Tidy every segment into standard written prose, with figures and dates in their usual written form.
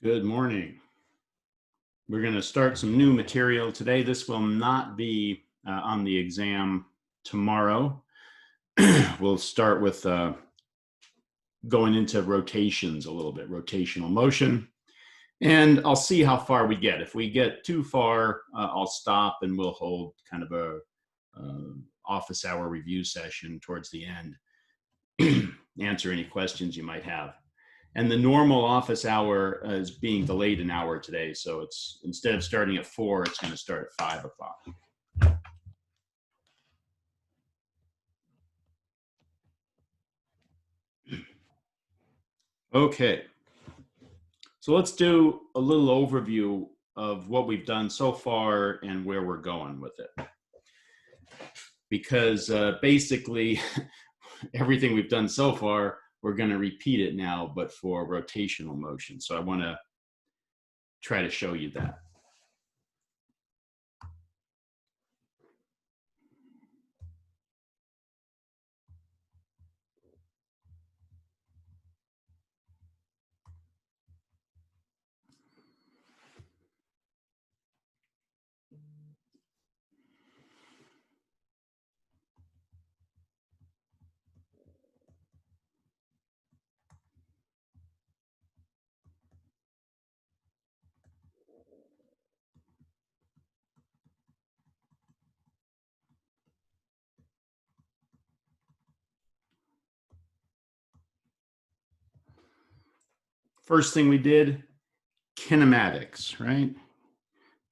Good morning. We're going to start some new material today. This will not be on the exam tomorrow. We'll start with going into rotations a little bit, rotational motion. And I'll see how far we get. If we get too far, I'll stop and we'll hold kind of a office hour review session towards the end. Answer any questions you might have. And the normal office hour is being delayed an hour today. So it's instead of starting at 4, it's going to start at 5 o'clock. Okay. So let's do a little overview of what we've done so far and where we're going with it. Because basically, everything we've done so far, we're going to repeat it now, but for rotational motion. So I want to try to show you that. First thing we did, kinematics, right?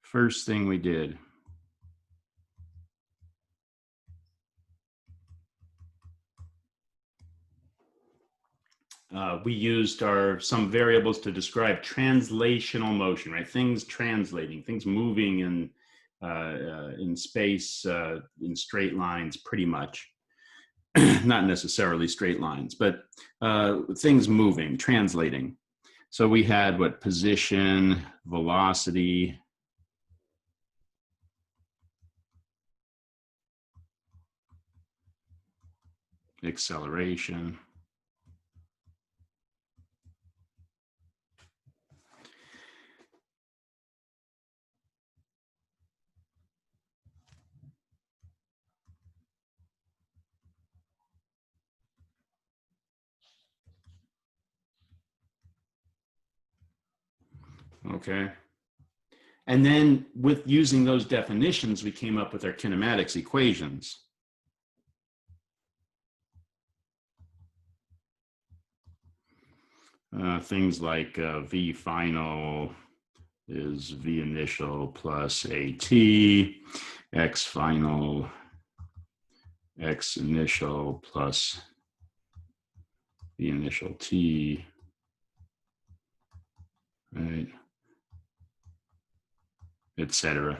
First thing we did. We used some variables to describe translational motion, right? Things translating, things moving in space in straight lines, pretty much. Not necessarily straight lines, but things moving, translating. So we had what? Position, velocity, acceleration. Okay. And then with using those definitions, we came up with our kinematics equations. Things like V final is V initial plus AT, X final, X initial plus V initial T, right, etc.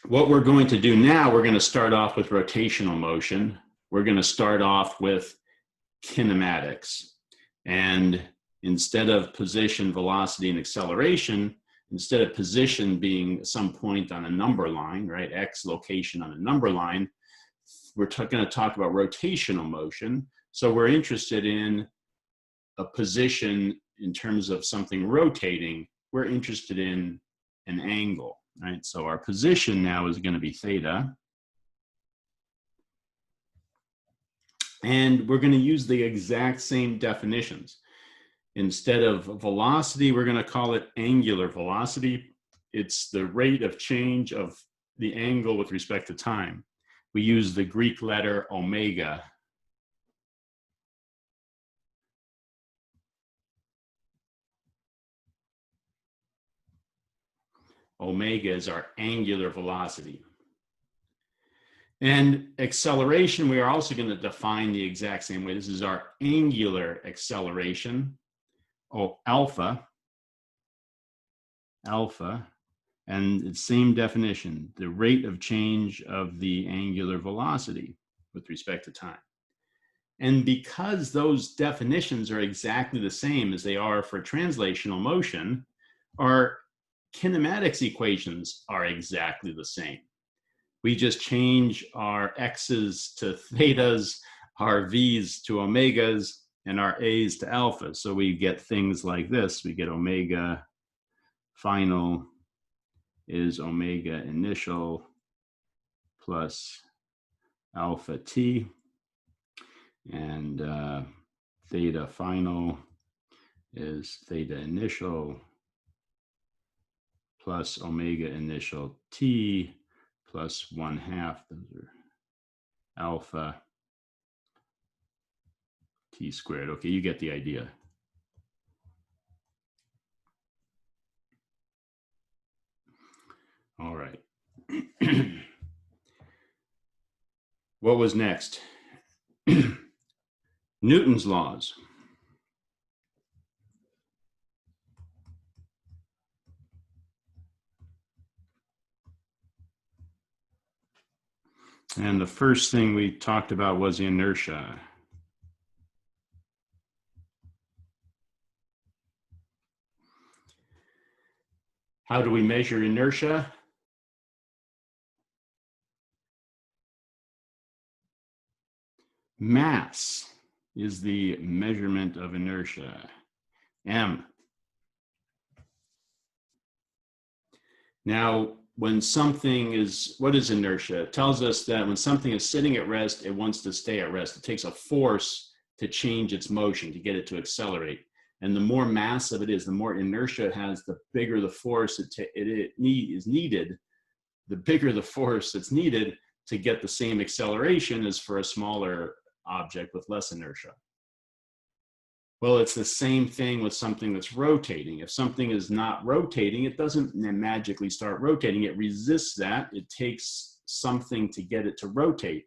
What we're going to do now, we're going to start off with rotational motion. We're going to start off with kinematics. And instead of position, velocity, and acceleration, instead of position being some point on a number line, right, X location on a number line, we're going to talk about rotational motion. So we're interested in a position in terms of something rotating. We're interested in an angle, right? So our position now is going to be theta. And we're going to use the exact same definitions. Instead of velocity, we're going to call it angular velocity. It's the rate of change of the angle with respect to time. We use the Greek letter omega. Omega is our angular velocity. And acceleration, we are also going to define the exact same way. This is our angular acceleration, alpha, and the same definition, the rate of change of the angular velocity with respect to time. And because those definitions are exactly the same as they are for translational motion, our kinematics equations are exactly the same. We just change our x's to thetas, our v's to omegas, and our a's to alpha. So we get things like this. We get omega final is omega initial plus alpha t, and theta final is theta initial plus omega initial t plus 1/2, those are alpha t squared. Okay, you get the idea. All right. What was next? Newton's laws. And the first thing we talked about was inertia. How do we measure inertia? Mass is the measurement of inertia, m. Now, when something is, what is inertia? It tells us that when something is sitting at rest, it wants to stay at rest. It takes a force to change its motion, to get it to accelerate. And the more massive it is, the more inertia it has, the bigger the force is needed, the bigger the force that's needed to get the same acceleration as for a smaller object with less inertia. Well, it's the same thing with something that's rotating. If something is not rotating, it doesn't magically start rotating. It resists that. It takes something to get it to rotate.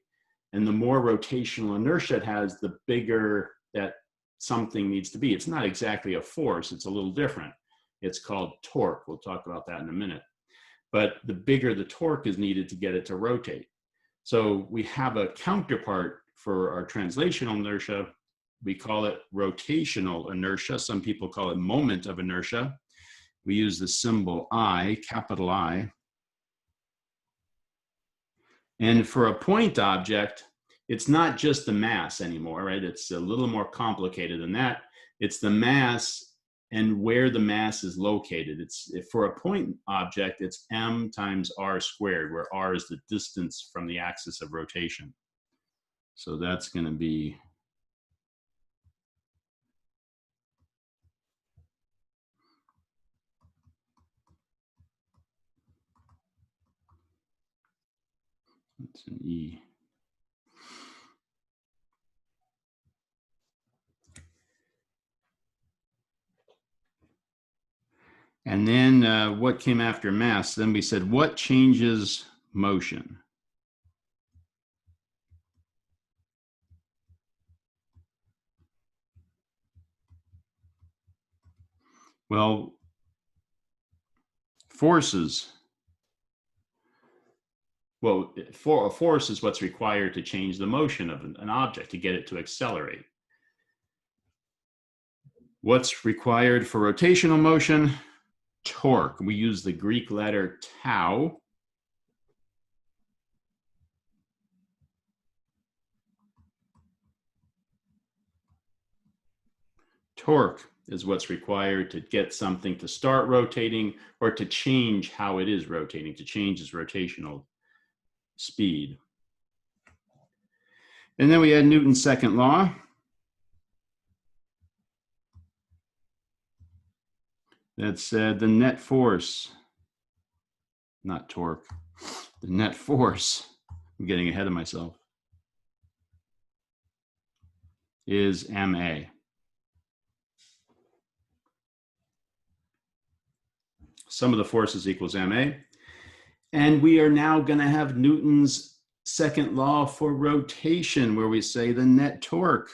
And the more rotational inertia it has, the bigger that something needs to be. It's not exactly a force. It's a little different. It's called torque. We'll talk about that in a minute. But the bigger the torque is needed to get it to rotate. So we have a counterpart for our translational inertia. We call it rotational inertia. Some people call it moment of inertia. We use the symbol I, capital I. And for a point object, it's not just the mass anymore, right? It's a little more complicated than that. It's the mass and where the mass is located. For a point object, it's m times r squared, where r is the distance from the axis of rotation. So that's going to be it's an E. And then what came after mass? Then we said, what changes motion? Well, forces. Well, a force is what's required to change the motion of an object, to get it to accelerate. What's required for rotational motion? Torque. We use the Greek letter tau. Torque is what's required to get something to start rotating or to change how it is rotating, to change its rotational speed. And then we had Newton's second law. That said the net force, not torque, the net force, I'm getting ahead of myself, is ma. Sum of the forces equals ma. And we are now going to have Newton's second law for rotation, where we say the net torque,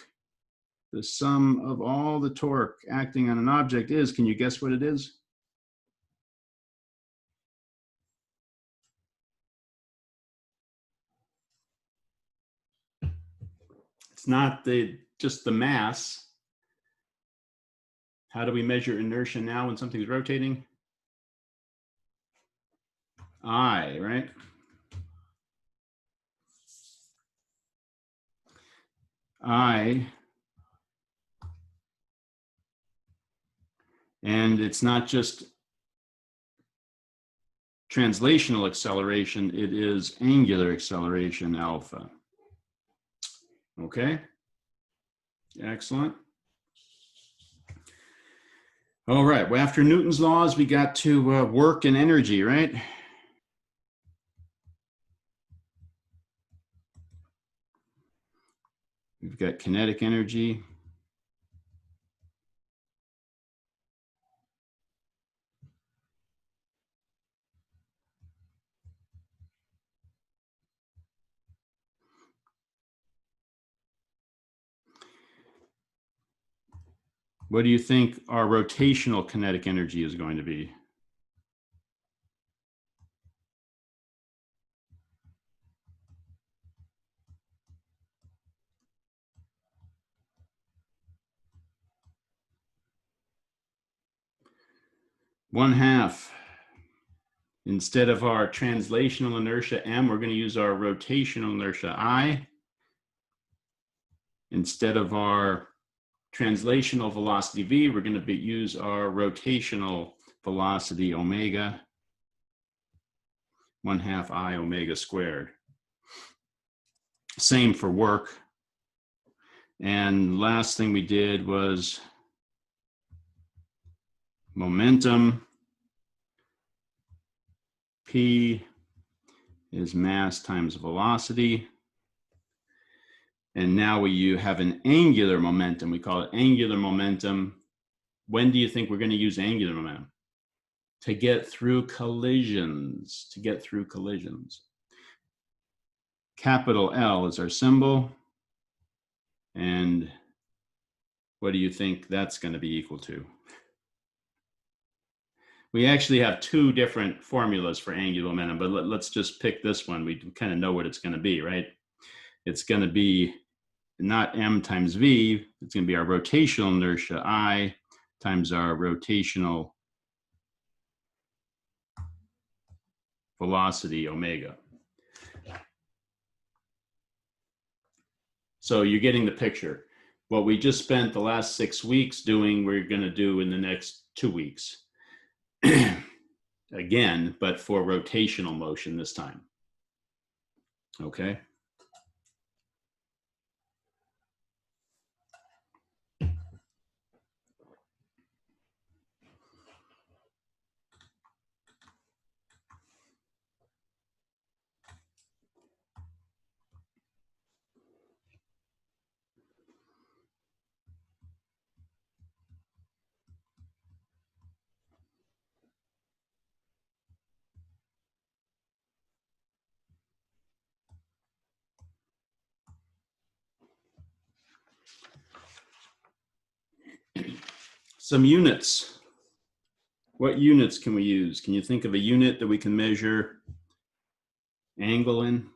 the sum of all the torque acting on an object is, can you guess what it is? It's not just the mass. How do we measure inertia now when something's rotating? I, right? I And it's not just translational acceleration, it is angular acceleration alpha. Okay, excellent. All right, well, after Newton's laws, we got to work and energy, right? We've got kinetic energy. What do you think our rotational kinetic energy is going to be? One half. Instead of our translational inertia m, we're going to use our rotational inertia I. Instead of our translational velocity v, we're going to use our rotational velocity omega, 1/2 I omega squared. Same for work. And last thing we did was momentum. P is mass times velocity. And now you have an angular momentum. We call it angular momentum. When do you think we're going to use angular momentum? To get through collisions, Capital L is our symbol. And what do you think that's going to be equal to? We actually have two different formulas for angular momentum, but let's just pick this one. We kind of know what it's going to be, right? It's going to be not m times v, it's going to be our rotational inertia I times our rotational velocity omega. So you're getting the picture. What we just spent the last 6 weeks doing, we're going to do in the next 2 weeks. Again, but for rotational motion this time. Okay. Some units. What units can we use? Can you think of a unit that we can measure angle in?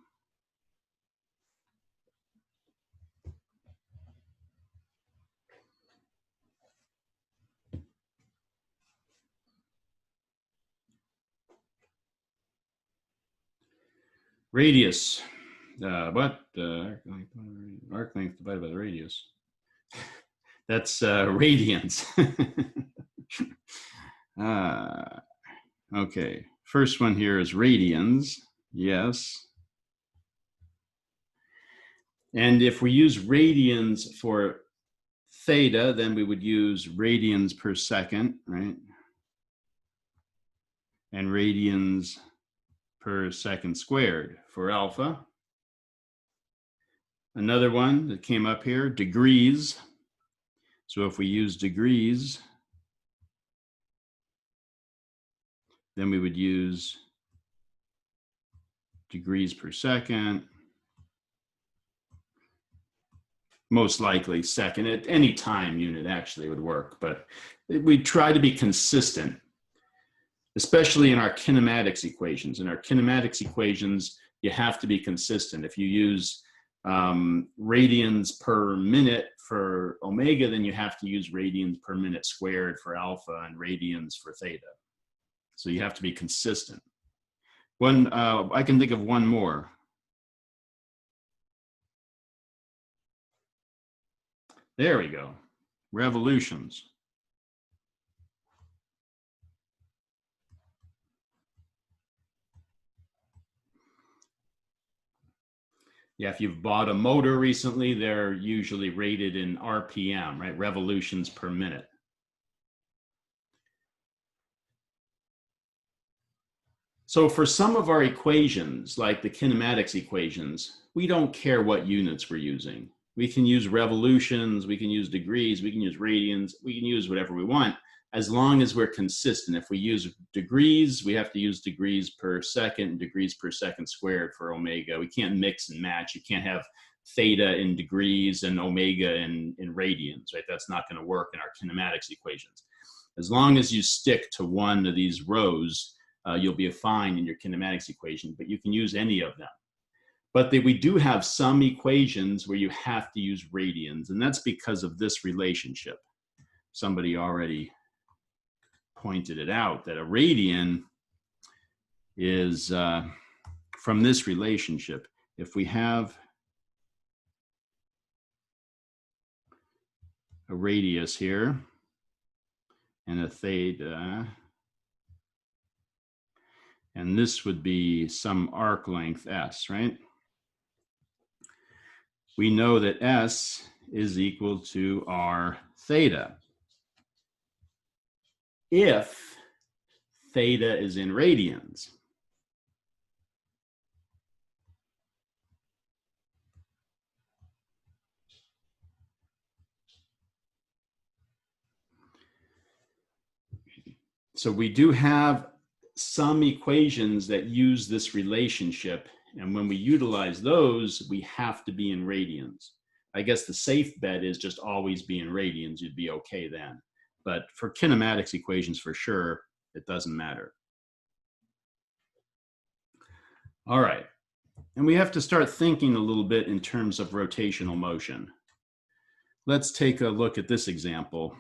Radius. Arc length divided by the radius. That's radians. Okay, first one here is radians. Yes. And if we use radians for theta, then we would use radians per second, right? And radians per second squared for alpha. Another one that came up here, degrees. So if we use degrees, then we would use degrees per second. Most likely second. At any time unit actually would work, but we try to be consistent, especially in our kinematics equations. In our kinematics equations, you have to be consistent. If you use radians per minute for omega, then you have to use radians per minute squared for alpha and radians for theta. So you have to be consistent. One, I can think of one more. There we go. Revolutions. Yeah, if you've bought a motor recently, they're usually rated in RPM, right? Revolutions per minute. So for some of our equations, like the kinematics equations, we don't care what units we're using. We can use revolutions, we can use degrees, we can use radians, we can use whatever we want, as long as we're consistent. If we use degrees, we have to use degrees per second, degrees per second squared for omega. We can't mix and match. You can't have theta in degrees and omega in radians, right? That's not going to work in our kinematics equations. As long as you stick to one of these rows, you'll be fine in your kinematics equation, but you can use any of them. But we do have some equations where you have to use radians, and that's because of this relationship. Somebody already pointed it out, that a radian is from this relationship. If we have a radius here and a theta, and this would be some arc length s, right? We know that s is equal to r theta if theta is in radians. So we do have some equations that use this relationship, and when we utilize those, we have to be in radians. I guess the safe bet is just always be in radians. You'd be okay then. But for kinematics equations, for sure, it doesn't matter. All right. And we have to start thinking a little bit in terms of rotational motion. Let's take a look at this example.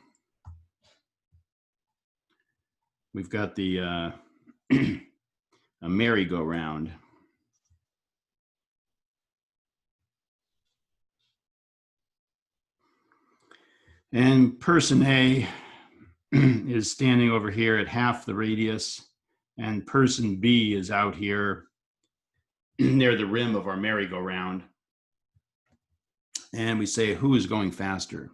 We've got the a merry-go-round. And person A is standing over here at half the radius, and person B is out here near the rim of our merry-go-round. And we say, who is going faster?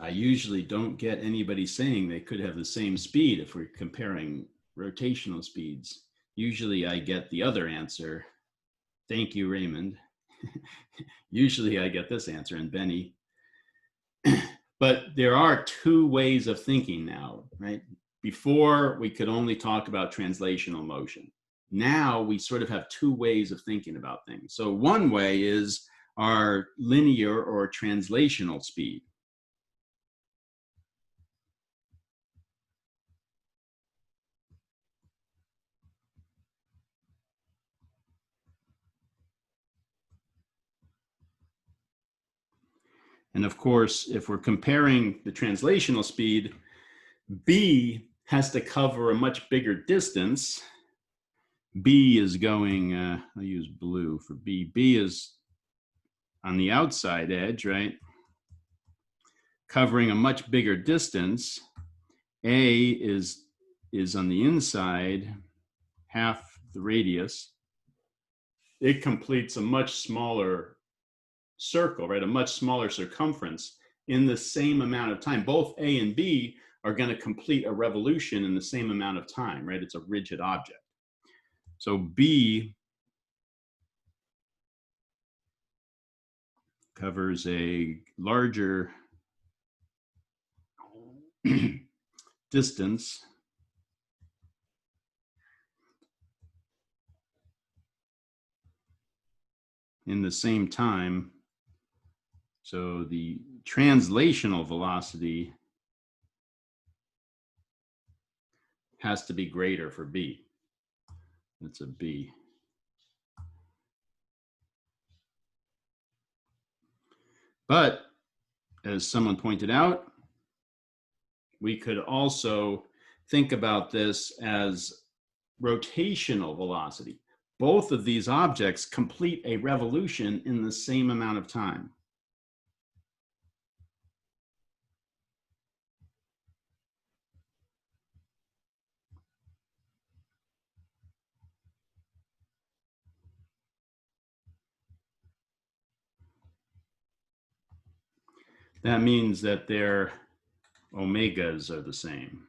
I usually don't get anybody saying they could have the same speed if we're comparing rotational speeds. Usually I get the other answer. Thank you, Raymond. Usually I get this answer, and Benny. But there are two ways of thinking now, right? Before, we could only talk about translational motion. Now we sort of have two ways of thinking about things. So one way is our linear or translational speed. And of course, if we're comparing the translational speed, B has to cover a much bigger distance. B is going, I'll use blue for B. B is on the outside edge, right? Covering a much bigger distance. A is on the inside, half the radius. It completes a much smaller circle, right? A much smaller circumference in the same amount of time. Both A and B are going to complete a revolution in the same amount of time, right? It's a rigid object. So B covers a larger distance in the same time So the translational velocity has to be greater for B. That's a B. But as someone pointed out, we could also think about this as rotational velocity. Both of these objects complete a revolution in the same amount of time. That means that their omegas are the same.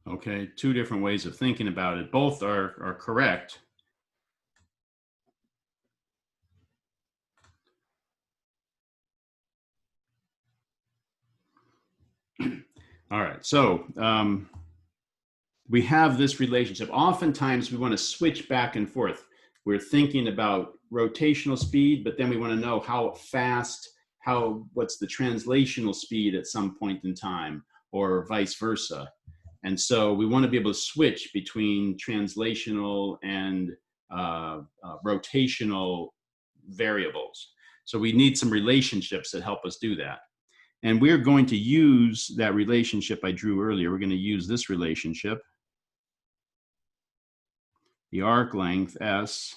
Okay, two different ways of thinking about it. Both are correct. All right, so we have this relationship. Oftentimes we want to switch back and forth. We're thinking about rotational speed, but then we want to know how fast, what's the translational speed at some point in time, or vice versa. And so we want to be able to switch between translational and rotational variables. So we need some relationships that help us do that. And we're going to use that relationship I drew earlier. We're going to use this relationship. The arc length S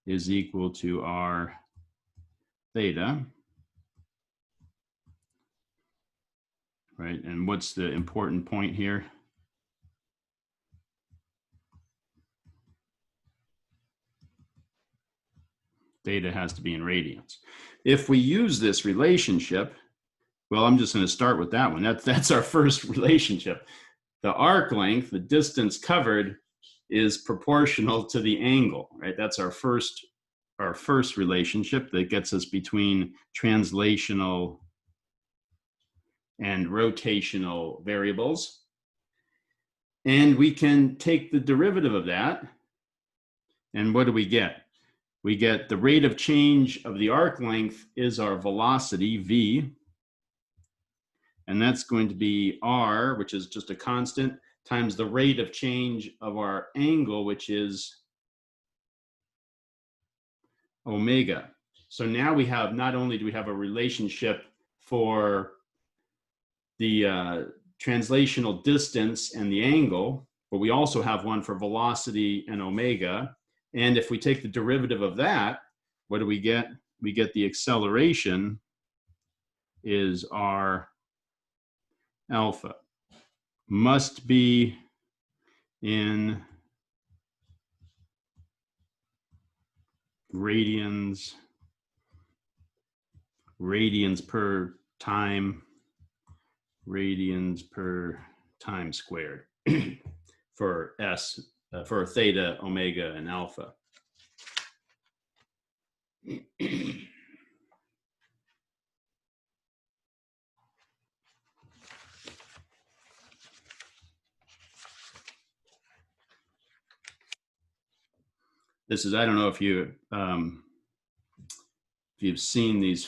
is equal to R theta. Right, and what's the important point here? Theta has to be in radians. If we use this relationship, well, I'm just going to start with that one. That's our first relationship. The arc length, the distance covered, is proportional to the angle, right? That's our first relationship that gets us between translational and rotational variables. And we can take the derivative of that. And what do we get? We get the rate of change of the arc length is our velocity, V. And that's going to be R, which is just a constant, times the rate of change of our angle, which is omega. So now we have, not only do we have a relationship for the translational distance and the angle, but we also have one for velocity and omega. And if we take the derivative of that, what do we get? We get the acceleration is R alpha. Must be in radians per time, radians per time squared for S, for theta, omega, and alpha. This is, I don't know if you've seen these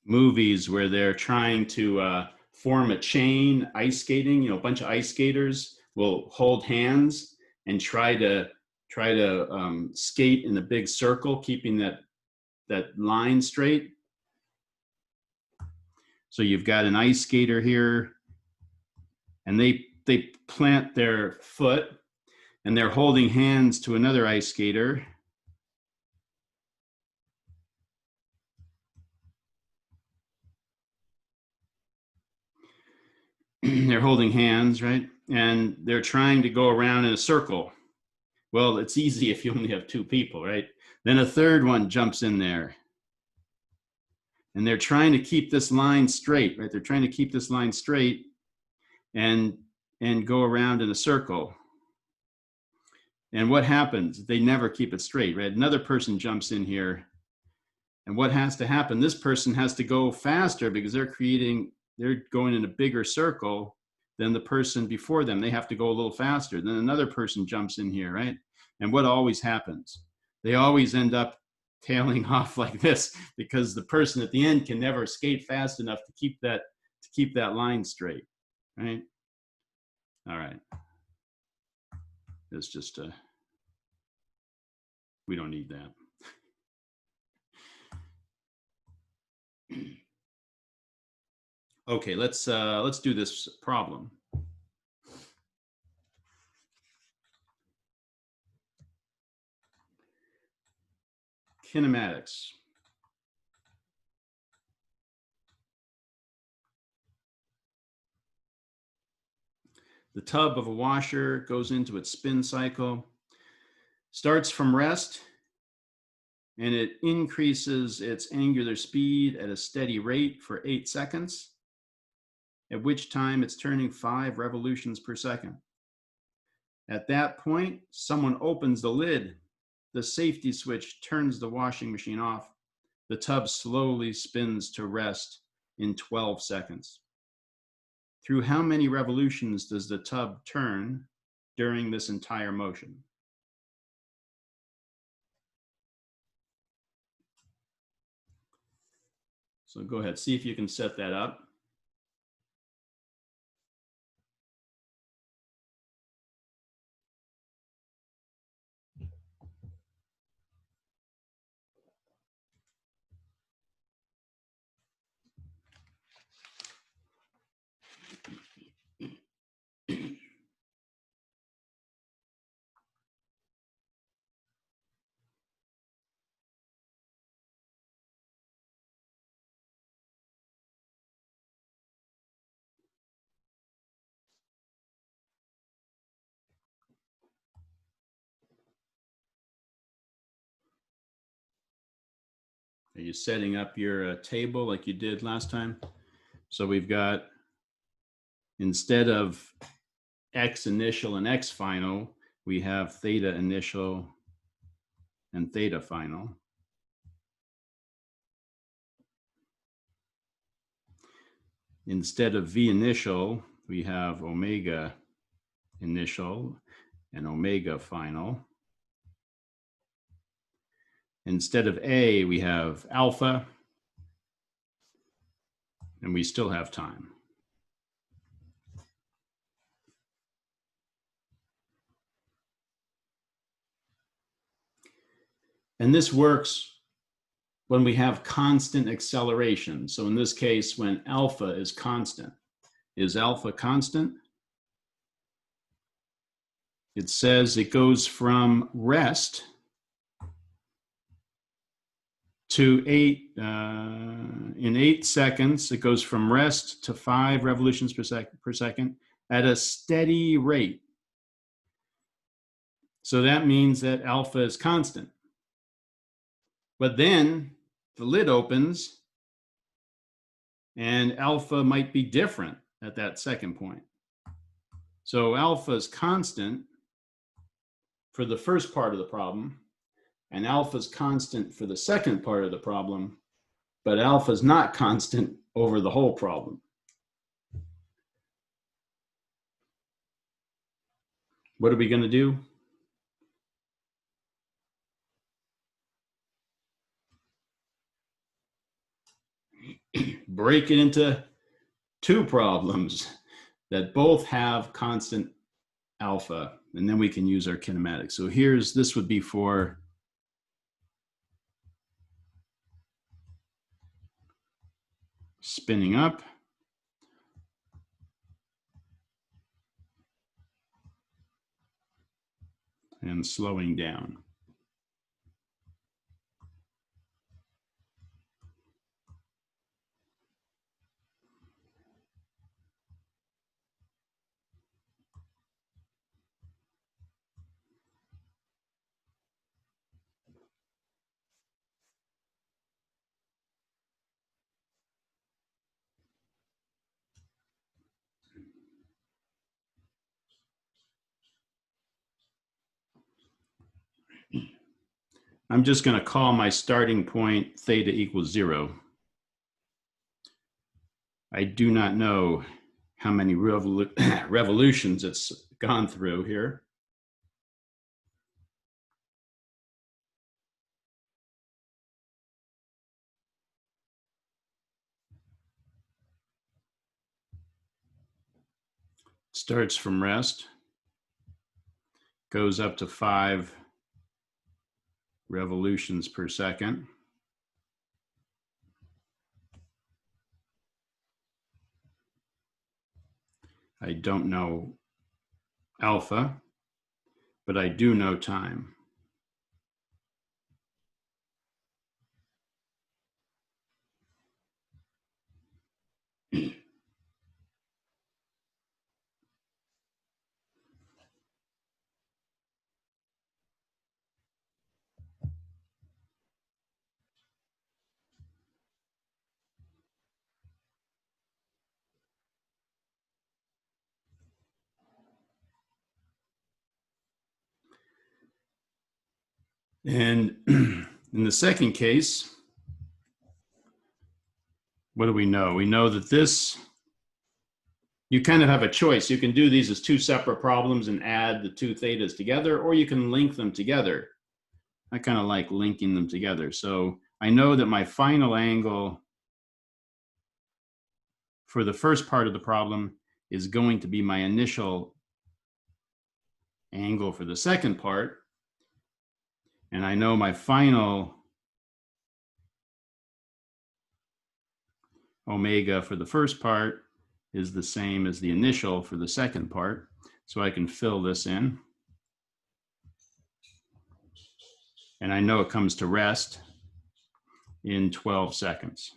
movies where they're trying to form a chain ice skating. You know, a bunch of ice skaters will hold hands and try to skate in a big circle, keeping that line straight. So you've got an ice skater here, and they plant their foot, and they're holding hands to another ice skater. They're holding hands, right? And they're trying to go around in a circle. Well, it's easy if you only have two people, right? Then a third one jumps in there. And they're trying to keep this line straight, right? They're trying to keep this line straight and go around in a circle. And what happens? They never keep it straight, right? Another person jumps in here And what has to happen? This person has to go faster because they're going in a bigger circle than the person before them. They have to go a little faster. Then another person jumps in here, right? And what always happens? They always end up tailing off like this because the person at the end can never skate fast enough to keep that line straight, right? All right. It's just we don't need that. Okay, let's do this problem. Kinematics. The tub of a washer goes into its spin cycle, starts from rest, and it increases its angular speed at a steady rate for 8 seconds, at which time it's turning 5 revolutions per second. At that point, someone opens the lid. The safety switch turns the washing machine off. The tub slowly spins to rest in 12 seconds. Through how many revolutions does the tub turn during this entire motion? So go ahead, see if you can set that up. Are you setting up your table like you did last time? So we've got, instead of x initial and x final, we have theta initial and theta final. Instead of v initial, we have omega initial and omega final. Instead of a, we have alpha, and we still have time. And this works when we have constant acceleration. So in this case, when alpha is constant. Is alpha constant? It says it goes from rest to in 8 seconds, it goes from rest to 5 revolutions per second at a steady rate. So that means that alpha is constant. But then the lid opens and alpha might be different at that second point. So alpha is constant for the first part of the problem, and alpha is constant for the second part of the problem, but alpha is not constant over the whole problem. What are we going to do? Break it into 2 problems that both have constant alpha, and then we can use our kinematics. So this would be for spinning up and slowing down. I'm just going to call my starting point theta equals 0. I do not know how many revolutions it's gone through here. Starts from rest, goes up to 5 revolutions per second. I don't know alpha, but I do know time. And in the second case, what do we know? We know that this, you kind of have a choice. You can do these as 2 separate problems and add the 2 thetas together, or you can link them together. I kind of like linking them together. So I know that my final angle for the first part of the problem is going to be my initial angle for the second part. And I know my final omega for the first part is the same as the initial for the second part. So I can fill this in. And I know it comes to rest in 12 seconds.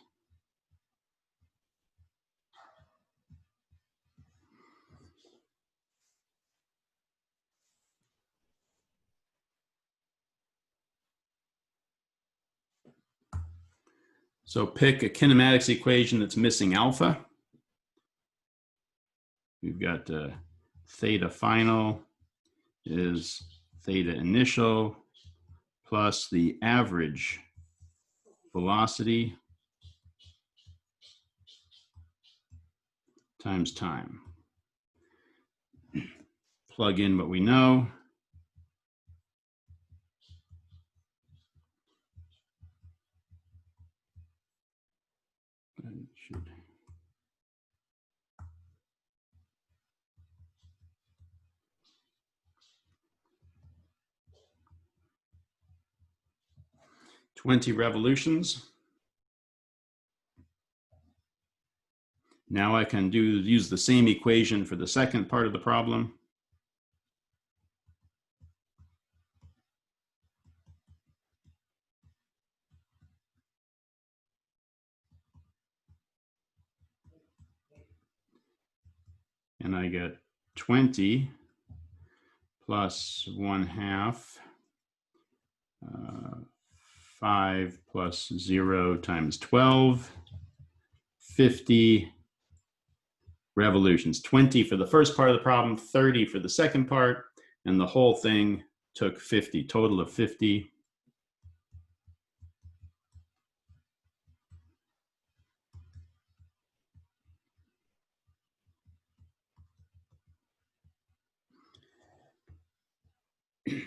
So pick a kinematics equation that's missing alpha. We've got theta final is theta initial plus the average velocity times time. Plug in what we know. Should. "20 revolutions. Now I can use the same equation for the second part of the problem. And I get 20 plus 1/2, 5 plus 0 times 12, 50 revolutions. 20 for the first part of the problem, 30 for the second part, and the whole thing took 50, total of 50.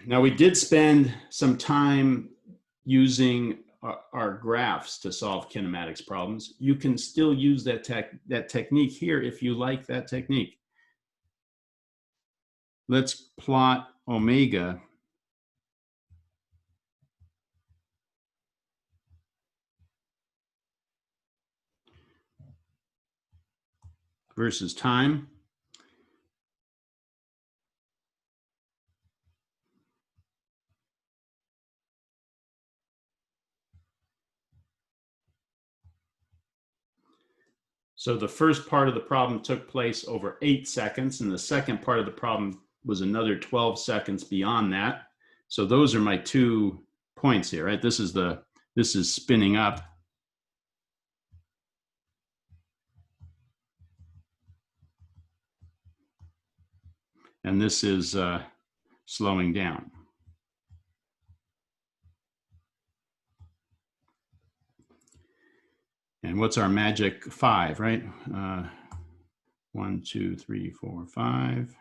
Now, we did spend some time using our graphs to solve kinematics problems. You can still use that technique here if you like that technique. Let's plot omega versus time. So the first part of the problem took place over 8 seconds, and the second part of the problem was another 12 seconds beyond that. So those are my 2 points here, right? This is spinning up. And this is slowing down. And what's our magic 5, right? 1, 2, 3, 4, 5.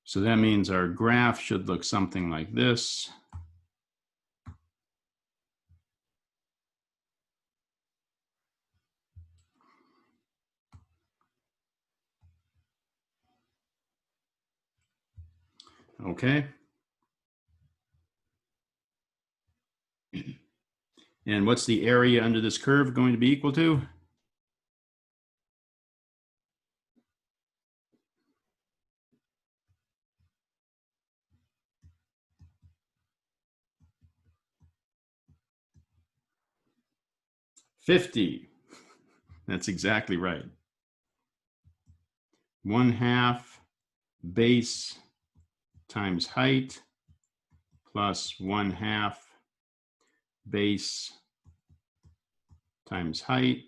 So that means our graph should look something like this. Okay. And what's the area under this curve going to be equal to? $50. That's exactly right. 1/2 base times height plus 1/2 base times height.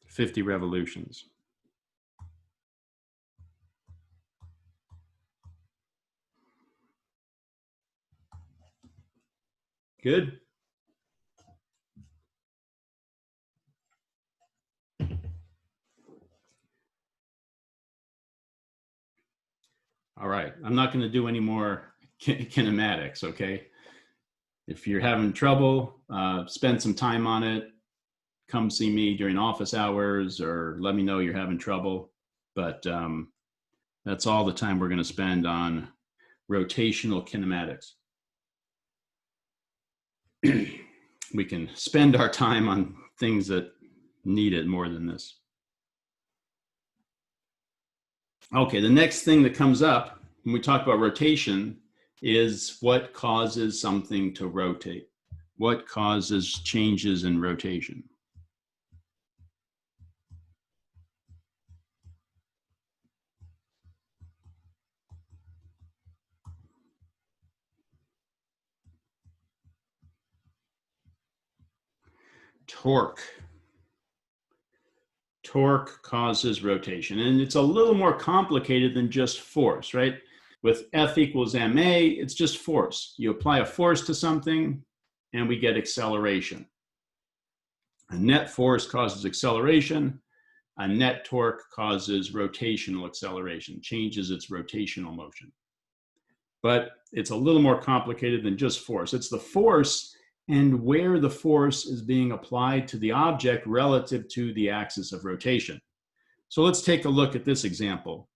50 revolutions. Good. All right, I'm not going to do any more kinematics, okay? If you're having trouble, spend some time on it. Come see me during office hours or let me know you're having trouble. But that's all the time we're going to spend on rotational kinematics. We can spend our time on things that need it more than this. Okay, the next thing that comes up when we talk about rotation is what causes something to rotate. What causes changes in rotation? Torque. Torque causes rotation. And it's a little more complicated than just force, right? With F equals ma, it's just force. You apply a force to something and we get acceleration. A net force causes acceleration. A net torque causes rotational acceleration, changes its rotational motion. But it's a little more complicated than just force. It's the force and where the force is being applied to the object relative to the axis of rotation. So let's take a look at this example.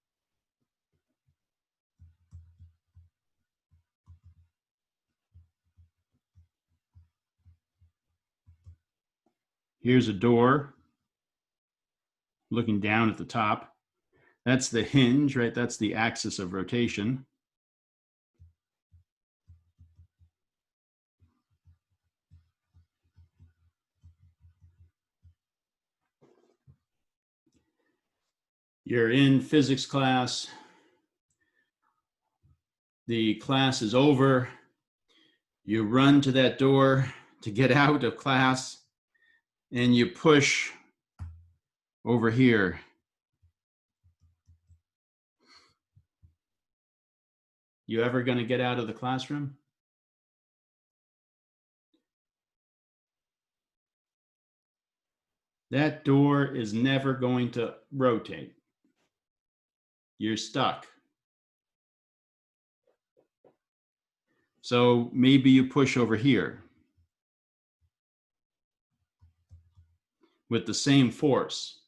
Here's a door looking down at the top. That's the hinge, right? That's the axis of rotation. You're in physics class. The class is over. You run to that door to get out of class and you push over here. You ever going to get out of the classroom? That door is never going to rotate. You're stuck. So maybe you push over here with the same force.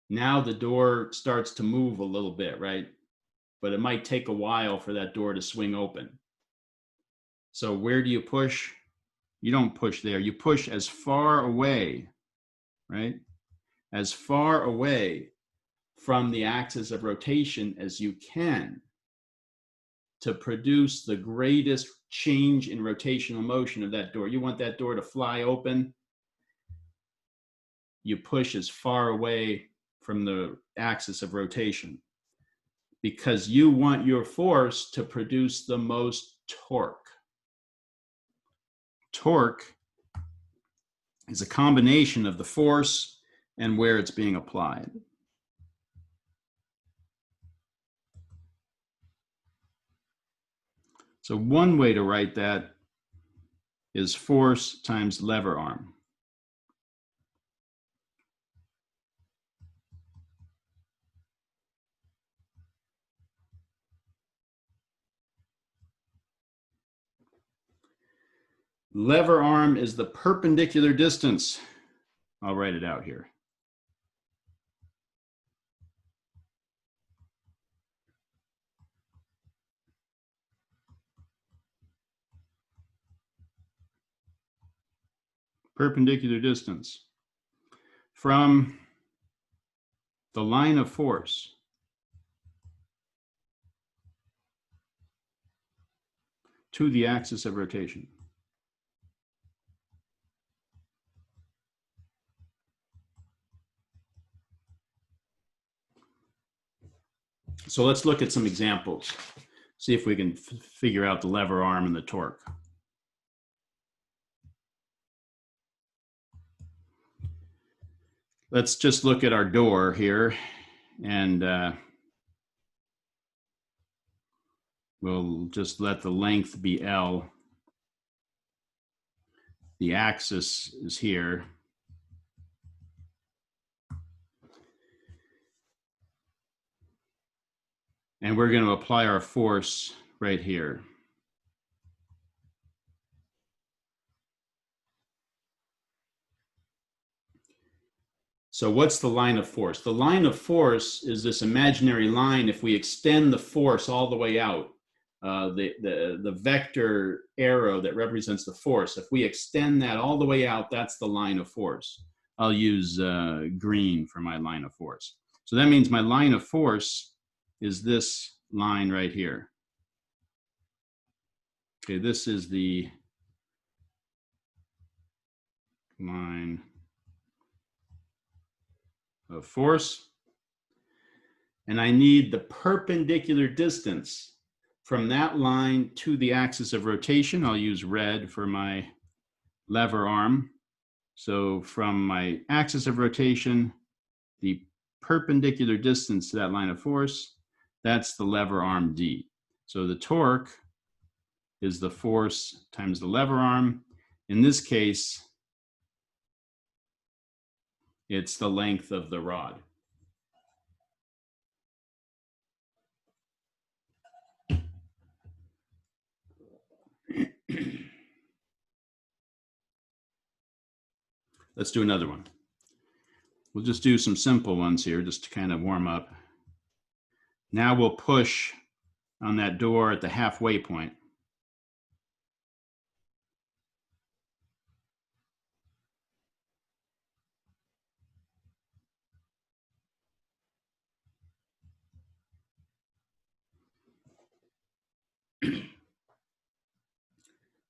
Now the door starts to move a little bit, right? But it might take a while for that door to swing open. So where do you push? You don't push there. You push as far away, right? As far away from the axis of rotation as you can to produce the greatest change in rotational motion of that door. You want that door to fly open. You push as far away from the axis of rotation because you want your force to produce the most torque. Torque is a combination of the force and where it's being applied. So one way to write that is force times lever arm. Lever arm is the perpendicular distance. I'll write it out here. Perpendicular distance from the line of force to the axis of rotation. So let's look at some examples. See if we can figure out the lever arm and the torque. Let's just look at our door here, and we'll just let the length be L. The axis is here. And we're going to apply our force right here. So what's the line of force? The line of force is this imaginary line. If we extend the force all the way out, the vector arrow that represents the force, if we extend that all the way out, that's the line of force. I'll use green for my line of force. So that means my line of force is this line right here. Okay, this is the line of force. And I need the perpendicular distance from that line to the axis of rotation. I'll use red for my lever arm. So from my axis of rotation, the perpendicular distance to that line of force, that's the lever arm D. So the torque is the force times the lever arm. In this case, it's the length of the rod. Let's do another one. We'll just do some simple ones here just to kind of warm up. Now we'll push on that door at the halfway point.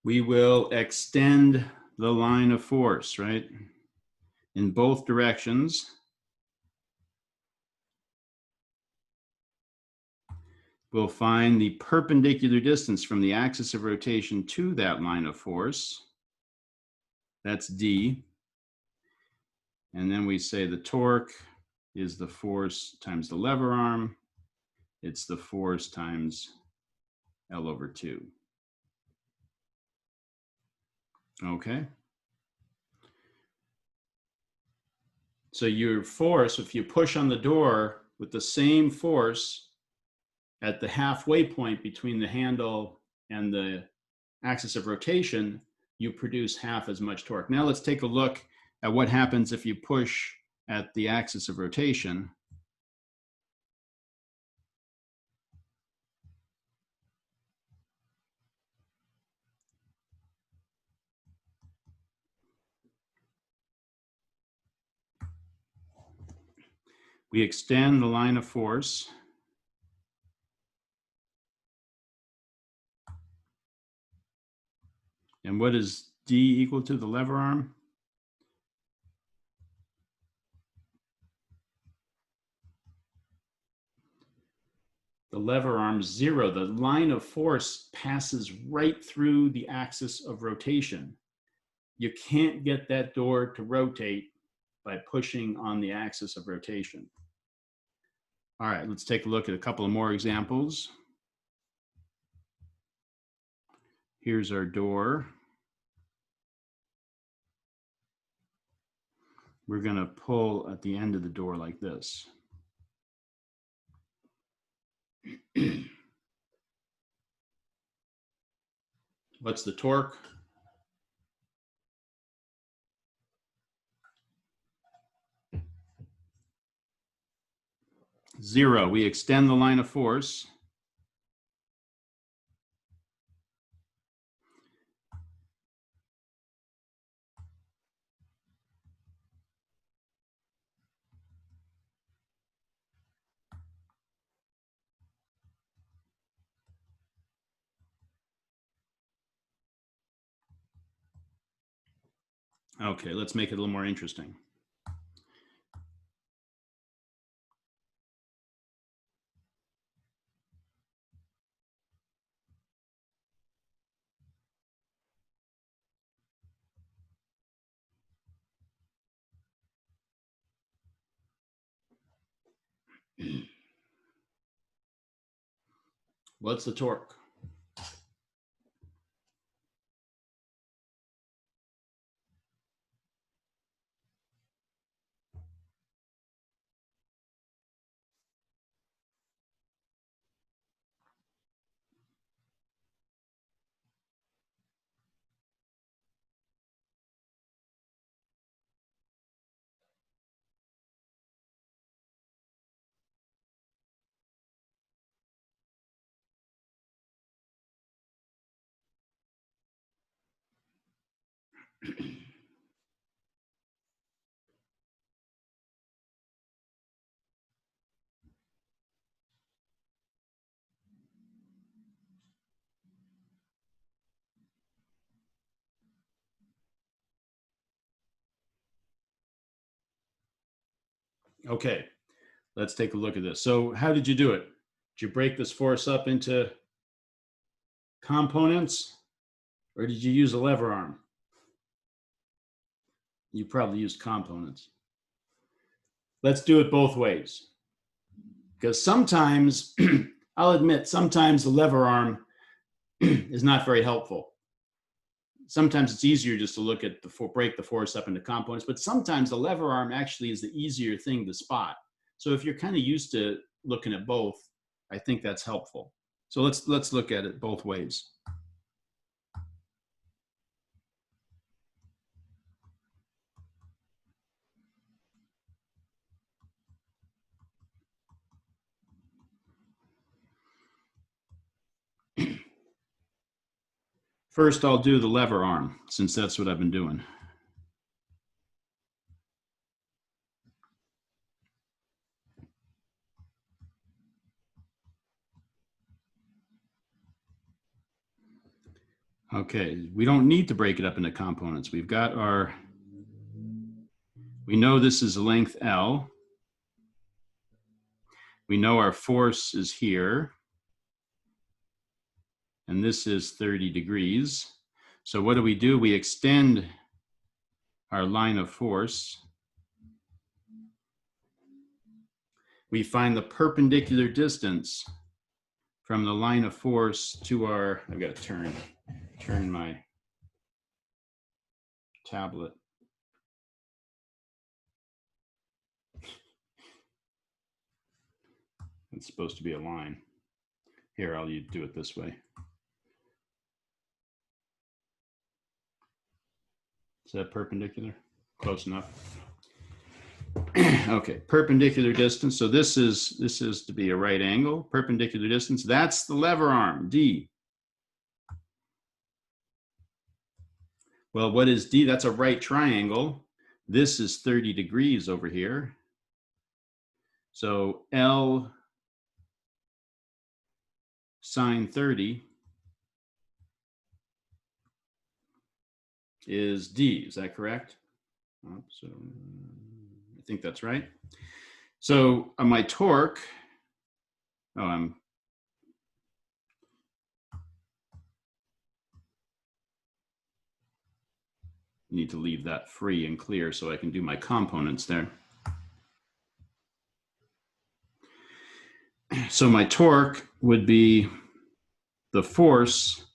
We will extend the line of force, right? In both directions. We'll find the perpendicular distance from the axis of rotation to that line of force. That's D. And then we say the torque is the force times the lever arm. It's the force times L over 2. Okay. So your force, if you push on the door with the same force at the halfway point between the handle and the axis of rotation, you produce half as much torque. Now let's take a look at what happens if you push at the axis of rotation. We extend the line of force. And what is D equal to, the lever arm? The lever arm 0. The line of force passes right through the axis of rotation. You can't get that door to rotate by pushing on the axis of rotation. All right, let's take a look at a couple of more examples. Here's our door. We're going to pull at the end of the door like this. What's the torque? Zero. We extend the line of force. Okay, let's make it a little more interesting. What's the torque? Okay, let's take a look at this. So how did you do it? Did you break this force up into components, or did you use a lever arm? You probably used components. Let's do it both ways. Because sometimes, I'll admit, sometimes the lever arm is not very helpful. Sometimes it's easier just to look at break the force up into components, but sometimes the lever arm actually is the easier thing to spot. So if you're kind of used to looking at both, I think that's helpful. So let's look at it both ways. First, I'll do the lever arm, since that's what I've been doing. Okay, we don't need to break it up into components. We've got our, we know this is length L. We know our force is here. And this is 30 degrees. So what do? We extend our line of force. We find the perpendicular distance from the line of force to our, I've got to turn my tablet. It's supposed to be a line. Here, I'll do it this way. Is that perpendicular? Close enough. Okay, perpendicular distance. So this is to be a right angle. Perpendicular distance. That's the lever arm, D. Well, what is D? That's a right triangle. This is 30 degrees over here. So L sine 30 is D. Is that correct? So I think that's right. So my torque, need to leave that free and clear so I can do my components there. So my torque would be the force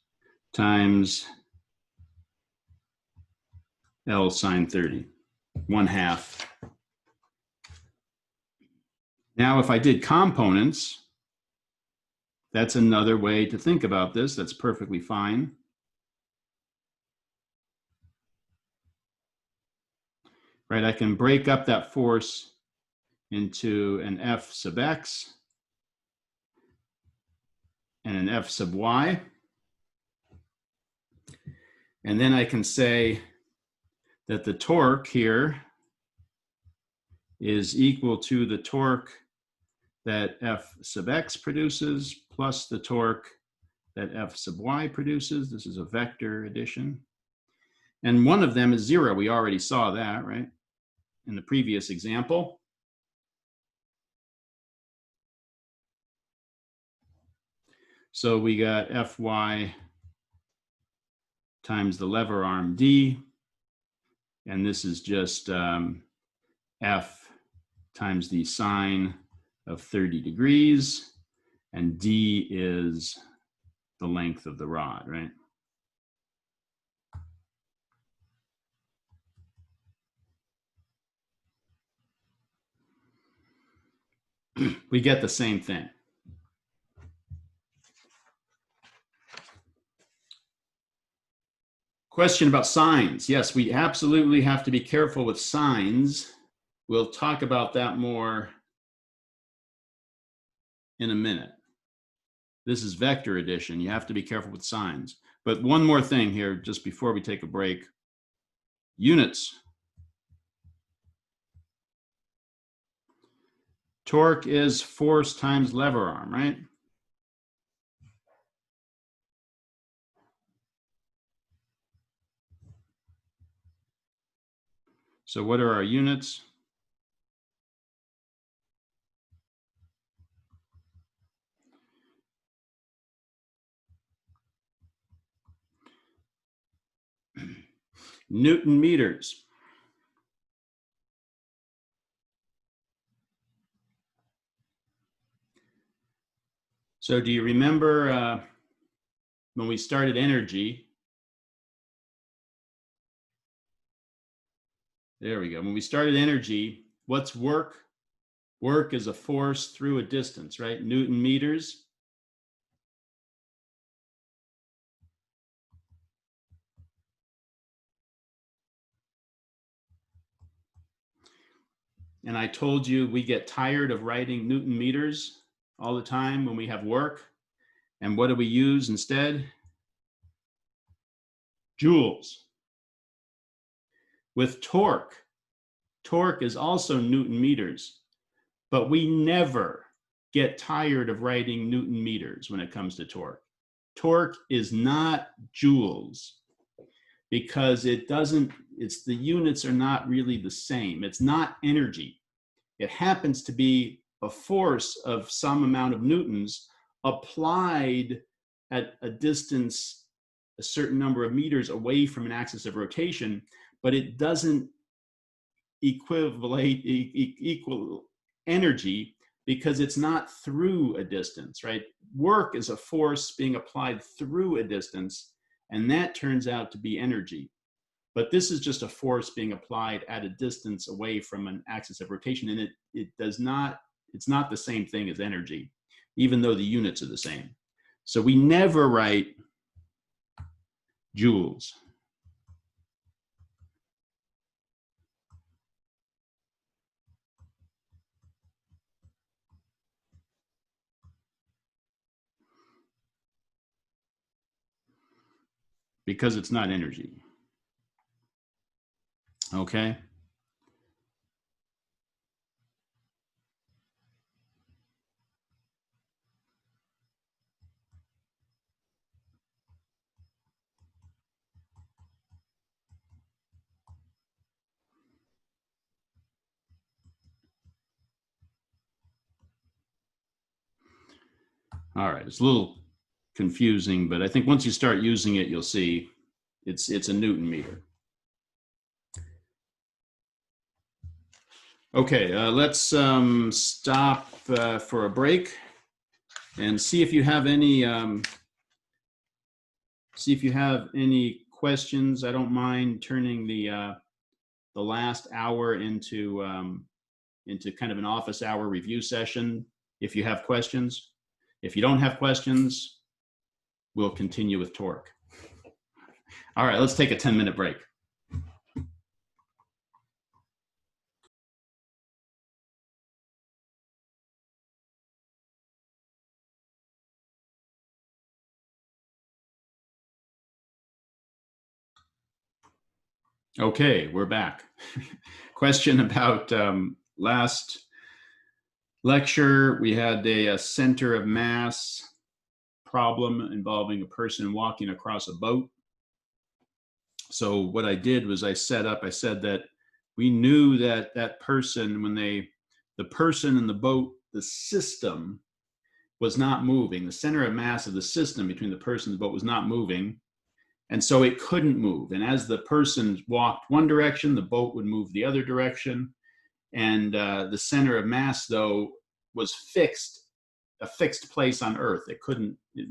times L sine 30, 1/2. Now, if I did components, that's another way to think about this. That's perfectly fine. Right, I can break up that force into an F sub x and an F sub y. And then I can say that the torque here is equal to the torque that F sub x produces plus the torque that F sub y produces. This is a vector addition. And one of them is 0. We already saw that, right? In the previous example. So we got Fy times the lever arm D, and this is just F times the sine of 30 degrees, and D is the length of the rod, right? We get the same thing. Question about signs. Yes, we absolutely have to be careful with signs. We'll talk about that more in a minute. This is vector addition. You have to be careful with signs. But one more thing here, just before we take a break. Units. Torque is force times lever arm, right? So what are our units? Newton meters. So do you remember when we started energy? There we go. When we started energy, what's work? Work is a force through a distance, right? Newton meters. And I told you we get tired of writing Newton meters all the time when we have work. And what do we use instead? Joules. With torque, torque is also Newton meters, but we never get tired of writing Newton meters when it comes to torque. Torque is not joules because it doesn't, the units are not really the same. It's not energy. It happens to be a force of some amount of newtons applied at a distance, a certain number of meters away from an axis of rotation, but it doesn't equal energy because it's not through a distance, right? Work is a force being applied through a distance, and that turns out to be energy. But this is just a force being applied at a distance away from an axis of rotation, and it's not the same thing as energy, even though the units are the same. So we never write joules. Because it's not energy. Okay? All right, it's a little confusing, but I think once you start using it, you'll see it's a Newton meter. Okay, let's stop for a break and see if you have any questions. I don't mind turning the last hour into kind of an office hour review session if you have questions. If you don't have questions, we'll continue with torque. All right, let's take a 10-minute break. Okay, we're back. Question about last lecture. We had a center of mass problem involving a person walking across a boat. So what I did was I said that we knew that that person, the person in the boat, the system was not moving. The center of mass of the system between the person and the boat was not moving. And so it couldn't move. And as the person walked one direction, the boat would move the other direction. And the center of mass, though, was a fixed place on Earth. It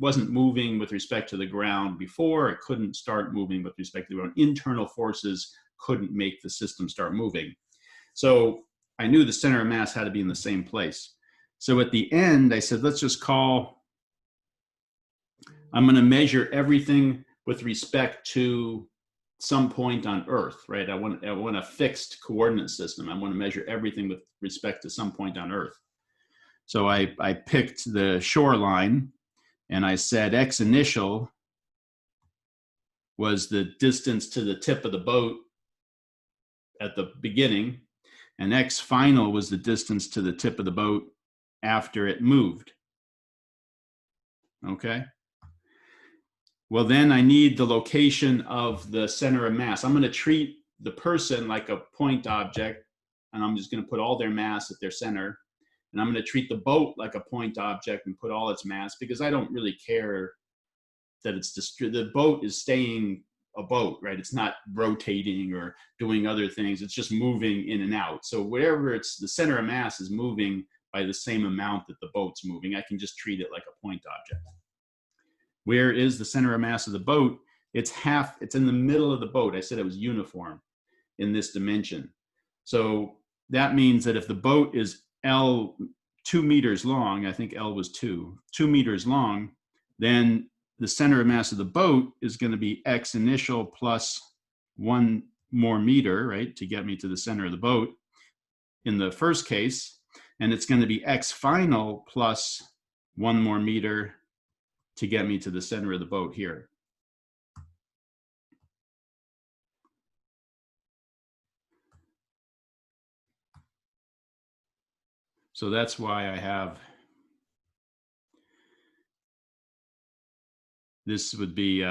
wasn't moving with respect to the ground before. It couldn't start moving with respect to the ground. Internal forces couldn't make the system start moving. So I knew the center of mass had to be in the same place. So at the end, I said, I'm going to measure everything with respect to some point on Earth, right? I want a fixed coordinate system. I want to measure everything with respect to some point on Earth. So I picked the shoreline, and I said x initial was the distance to the tip of the boat at the beginning, and x final was the distance to the tip of the boat after it moved. Okay? Well, then I need the location of the center of mass. I'm going to treat the person like a point object, and I'm just going to put all their mass at their center. And I'm going to treat the boat like a point object and put all its mass, because I don't really care that the boat is staying a boat, right? It's not rotating or doing other things. It's just moving in and out. So wherever the center of mass is moving by the same amount that the boat's moving, I can just treat it like a point object. Where is the center of mass of the boat? It's in the middle of the boat. I said it was uniform in this dimension. So that means that if the boat is L 2 meters long, I think L was 2 meters long, then the center of mass of the boat is going to be x initial plus 1 more meter, right, to get me to the center of the boat in the first case. And it's going to be x final plus 1 more meter to get me to the center of the boat here. So that's why I have, this would be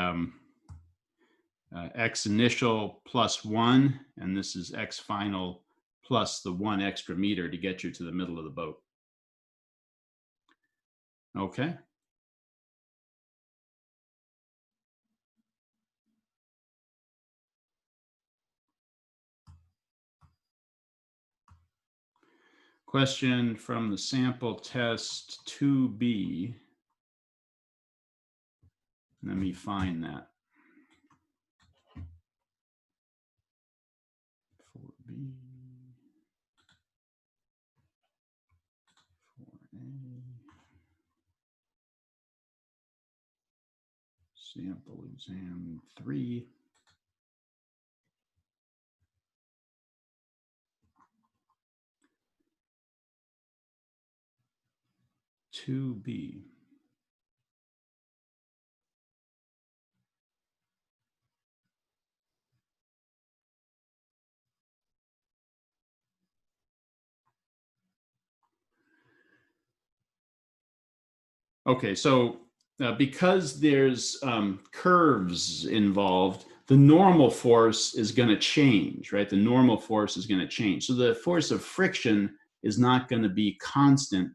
x initial plus 1, and this is x final plus the 1 extra meter to get you to the middle of the boat. Okay. Question from the sample test 2B. Let me find that. 4B, 4A, sample exam 3. To be. Okay, so because there's curves involved, the normal force is going to change, right? The normal force is going to change. So the force of friction is not going to be constant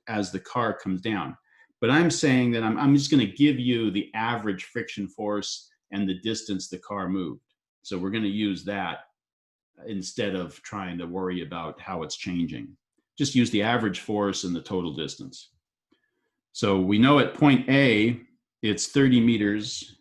as the car comes down. But I'm saying that I'm just going to give you the average friction force and the distance the car moved. So we're going to use that instead of trying to worry about how it's changing. Just use the average force and the total distance. So we know at point A, it's 30 meters.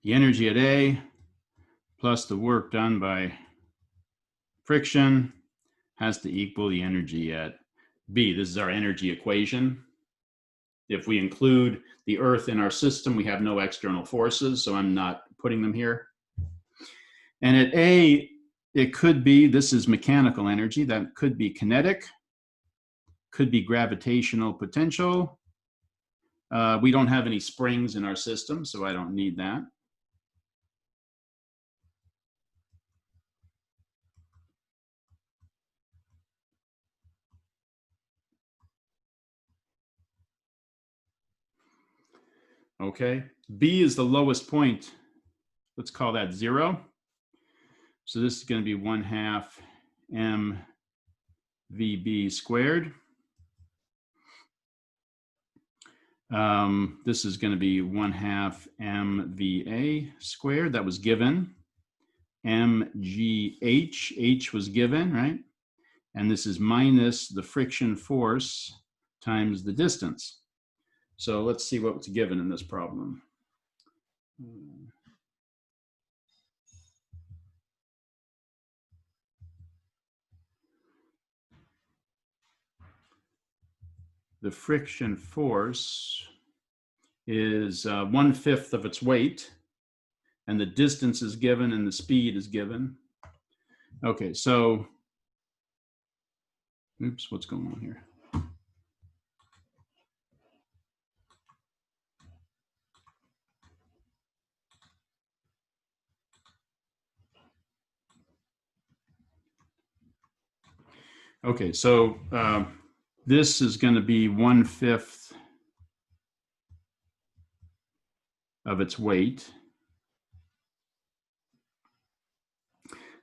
The energy at A plus the work done by friction has to equal the energy at B. This is our energy equation. If we include the Earth in our system, we have no external forces, so I'm not putting them here. And at A, it could be, this is mechanical energy, that could be kinetic, could be gravitational potential. We don't have any springs in our system, so I don't need that. Okay, B is the lowest point. Let's call that 0. So this is going to be 1/2 mVb squared. This is going to be 1/2 mVa squared. That was given. mgh, h was given, right? And this is minus the friction force times the distance. So let's see what's given in this problem. The friction force is 1/5 of its weight, and the distance is given and the speed is given. Okay, so, oops, what's going on here? Okay, so this is going to be 1/5 of its weight.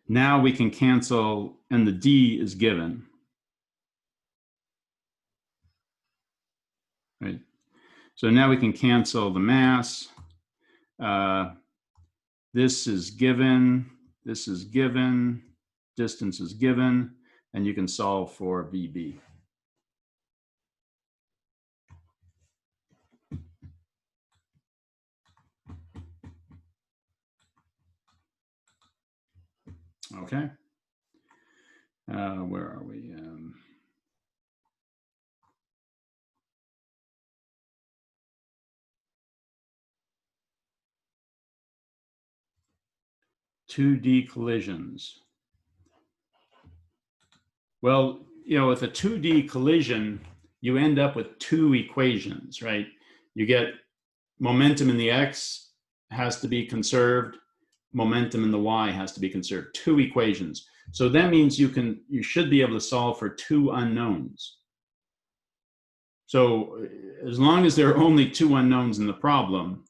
Now we can cancel, and the D is given. Right. So now we can cancel the mass. This is given, this is given, distance is given, and you can solve for VB. Okay. Where are we? 2D collisions. Well, you know, with a 2D collision, you end up with two equations, right? You get momentum in the X has to be conserved, momentum in the Y has to be conserved, two equations. So that means you should be able to solve for two unknowns. So as long as there are only two unknowns in the problem,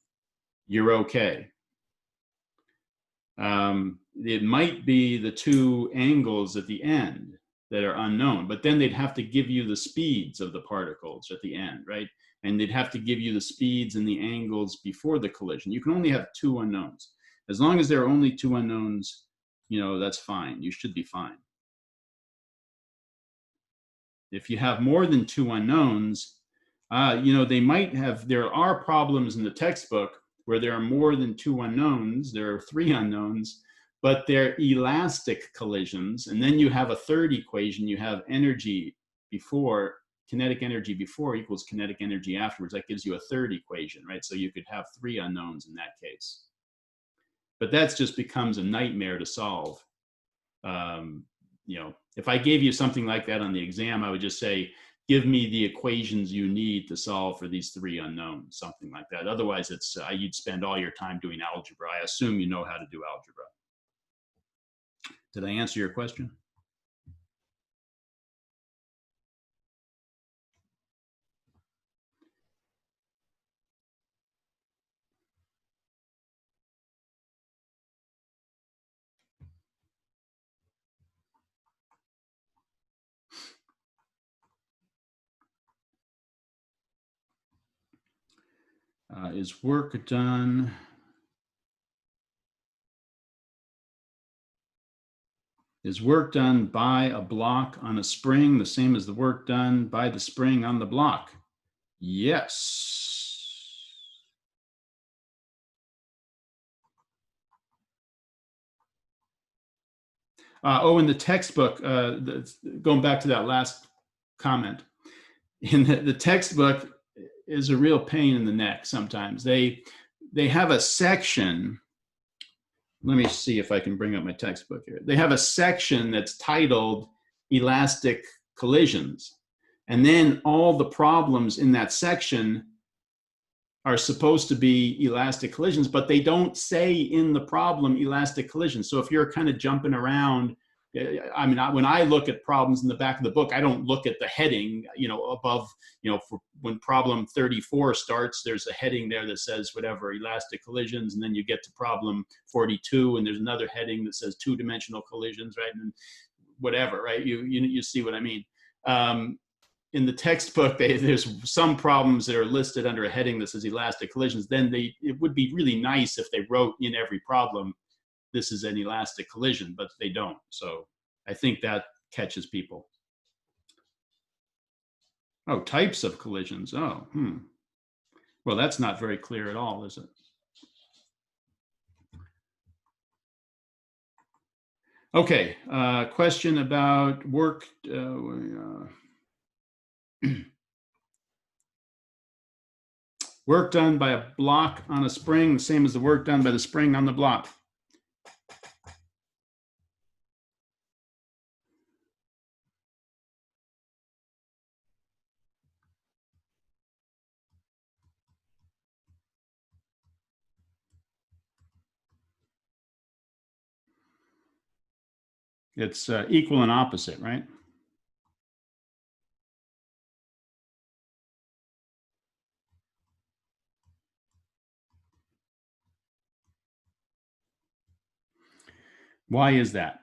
you're okay. It might be the two angles at the end that are unknown, but then they'd have to give you the speeds of the particles at the end, right? And they'd have to give you the speeds and the angles before the collision. You can only have two unknowns. As long as there are only two unknowns, you know, that's fine. You should be fine. If you have more than two unknowns, you know, there are problems in the textbook where there are more than two unknowns. There are three unknowns, but they're elastic collisions. And then you have a third equation. You have energy before, kinetic energy before equals kinetic energy afterwards. That gives you a third equation, right? So you could have three unknowns in that case. But that just becomes a nightmare to solve. You know, if I gave you something like that on the exam, I would just say, give me the equations you need to solve for these three unknowns, something like that. Otherwise, it's you'd spend all your time doing algebra. I assume you know how to do algebra. Did I answer your question? Is work done? Is work done by a block on a spring the same as the work done by the spring on the block? Yes. In the textbook, going back to that last comment, in the textbook is a real pain in the neck sometimes. They have a section. Let me see if I can bring up my textbook here. They have a section that's titled Elastic Collisions. And then all the problems in that section are supposed to be elastic collisions, but they don't say in the problem elastic collisions. So if you're kind of jumping around, I mean, when I look at problems in the back of the book, I don't look at the heading, above, for when problem 34 starts, there's a heading there that says whatever, elastic collisions, and then you get to problem 42, and there's another heading that says two-dimensional collisions, right? And whatever, right? You see what I mean? In the textbook, there's some problems that are listed under a heading that says elastic collisions. Then it would be really nice if they wrote in every problem, this is an elastic collision, but they don't. So I think that catches people. Oh, types of collisions. Oh, well, that's not very clear at all, is it? Okay, question about work. Work done by a block on a spring, the same as the work done by the spring on the block. It's equal and opposite, right? Why is that?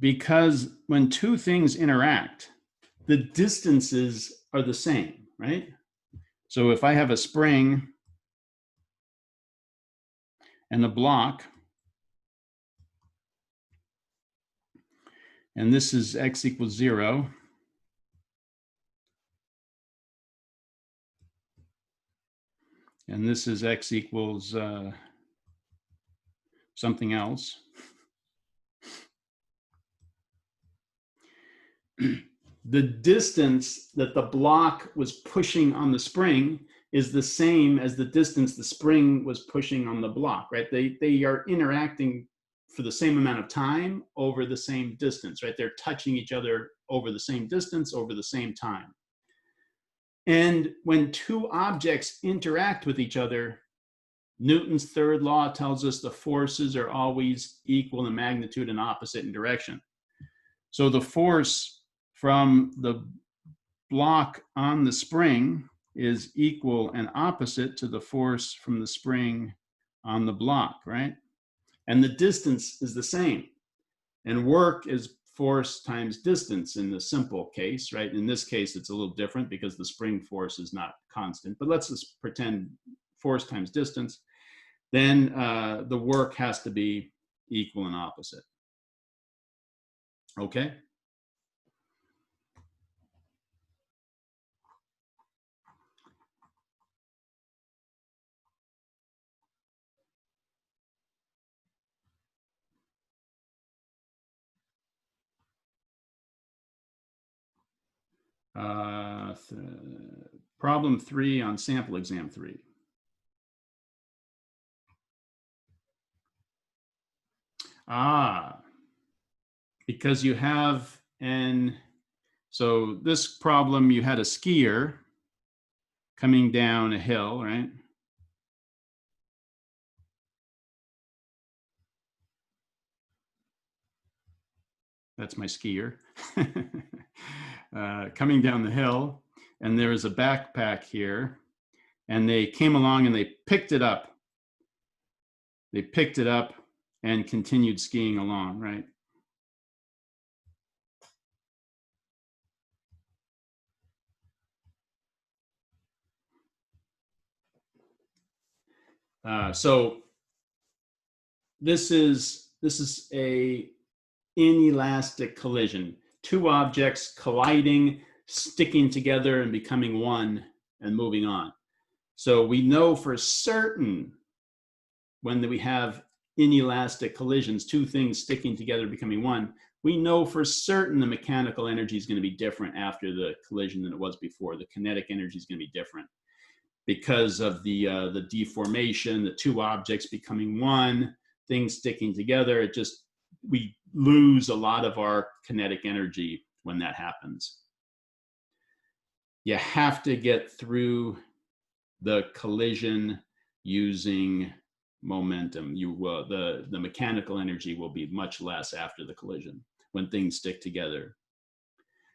Because when two things interact, the distances are the same, right? So if I have a spring and a block, and this is x equals 0, and this is x equals something else, the distance that the block was pushing on the spring is the same as the distance the spring was pushing on the block, right? They are interacting for the same amount of time over the same distance, right? They're touching each other over the same distance over the same time. And when two objects interact with each other, Newton's third law tells us the forces are always equal in magnitude and opposite in direction. So the force from the block on the spring is equal and opposite to the force from the spring on the block, right? And the distance is the same. And work is force times distance in the simple case, right? In this case, it's a little different because the spring force is not constant, but let's just pretend force times distance. Then the work has to be equal and opposite. Okay? Problem 3 on sample exam 3. Because you have so this problem, you had a skier coming down a hill, right? That's my skier. Coming down the hill, and there is a backpack here, and they came along and they picked it up. They picked it up and continued skiing along, right? So this is a inelastic collision. Two objects colliding, sticking together and becoming one and moving on. So we know for certain when we have inelastic collisions, two things sticking together becoming one, we know for certain the mechanical energy is going to be different after the collision than it was before. The kinetic energy is going to be different because of the deformation, the two objects becoming one, things sticking together. It just, we lose a lot of our kinetic energy when that happens. You have to get through the collision using momentum. The mechanical energy will be much less after the collision when things stick together.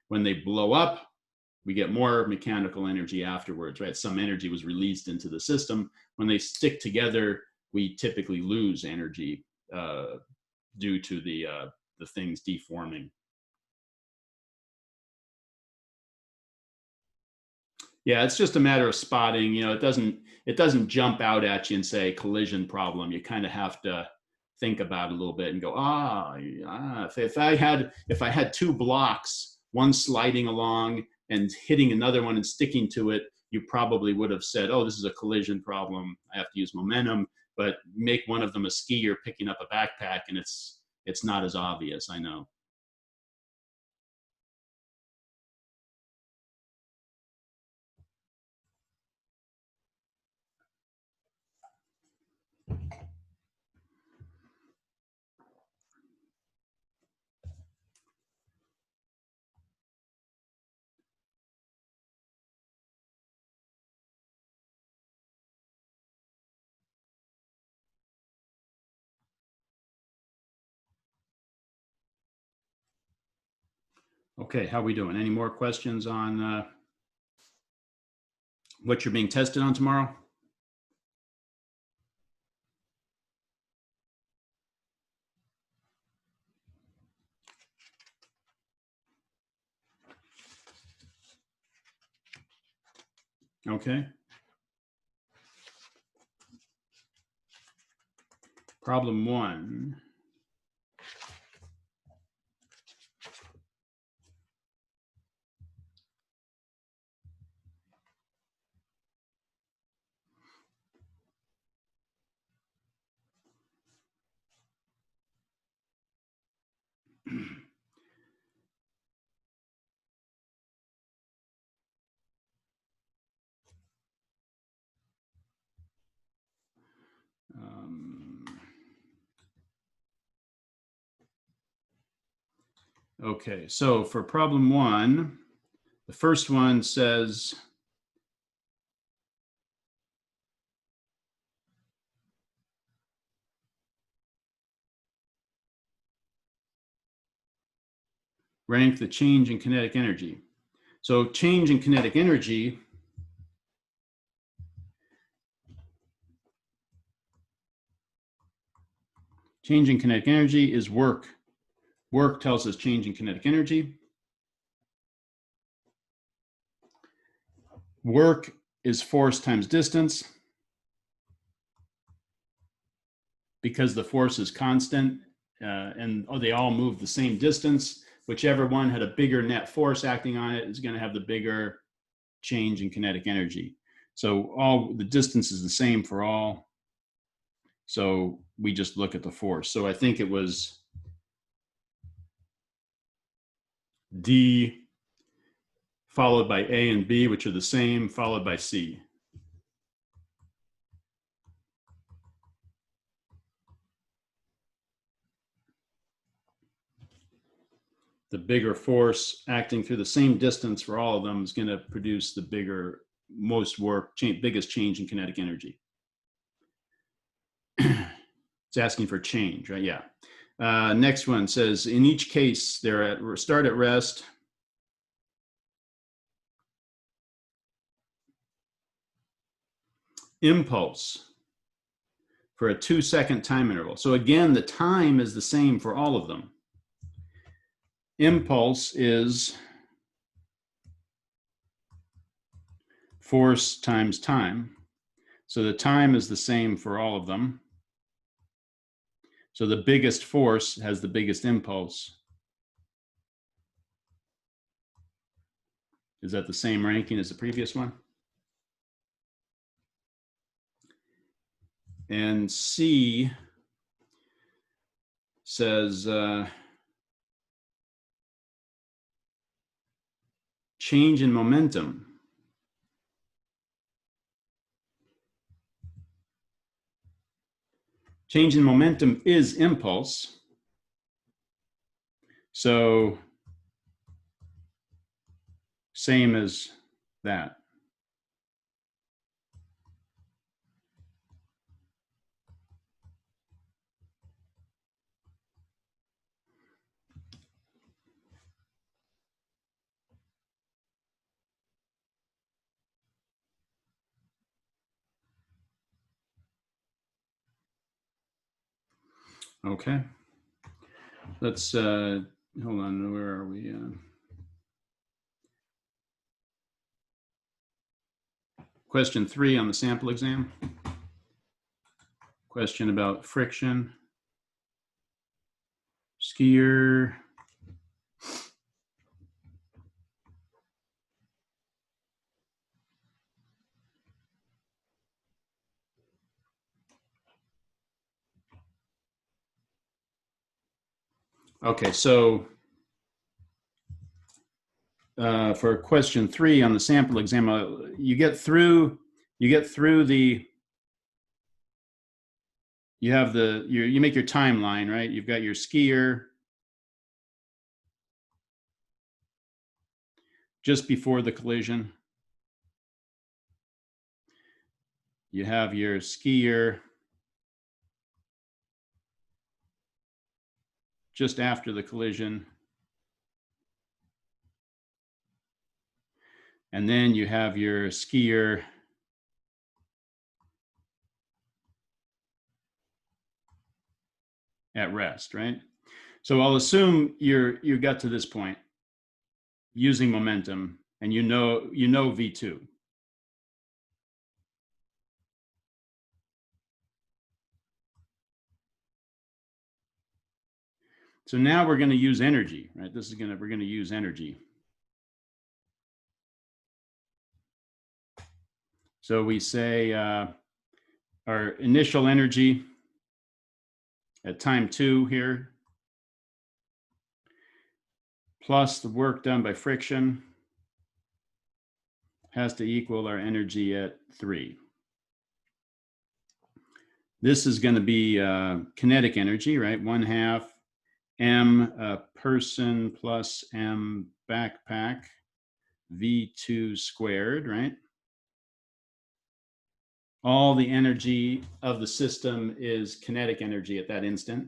When they blow up, we get more mechanical energy afterwards, right? Some energy was released into the system. When they stick together, we typically lose energy due to the things deforming. Yeah, it's just a matter of spotting. You know, it doesn't jump out at you and say collision problem. You kind of have to think about it a little bit and go, if I had two blocks, one sliding along and hitting another one and sticking to it, you probably would have said, oh, this is a collision problem. I have to use momentum. But make one of them a skier picking up a backpack, and it's not as obvious, I know. Okay, how are we doing? Any more questions on what you're being tested on tomorrow? Okay. Problem 1. Okay, so for problem 1, the first one says rank the change in kinetic energy. So change in kinetic energy is work. Work tells us change in kinetic energy. Work is force times distance. Because the force is constant and they all move the same distance, whichever one had a bigger net force acting on it is going to have the bigger change in kinetic energy. So all the distance is the same for all. So we just look at the force. So I think it was D followed by A and B, which are the same, followed by C. The bigger force acting through the same distance for all of them is going to produce the bigger, most work, biggest change in kinetic energy. It's asking for change, right? Yeah. Next one says, in each case, they're at start at rest. Impulse for a 2-second time interval. So again, the time is the same for all of them. Impulse is force times time. So the time is the same for all of them. So the biggest force has the biggest impulse. Is that the same ranking as the previous one? And C says change in momentum. Change in momentum is impulse. So same as that. Okay. Let's hold on. Where are we? Question 3 on the sample exam. Question about friction. Skier. Okay, so for question 3 on the sample exam, you get through the, you have the, you make your timeline, right? You've got your skier just before the collision. You have your skier just after the collision. And then you have your skier at rest, right? So I'll assume you got to this point using momentum, and you know V2. So now we're going to use energy, right? We're going to use energy. So we say our initial energy at time 2 here, plus the work done by friction, has to equal our energy at 3. This is going to be kinetic energy, right? 1/2 m person plus m backpack V2 squared, right? All the energy of the system is kinetic energy at that instant.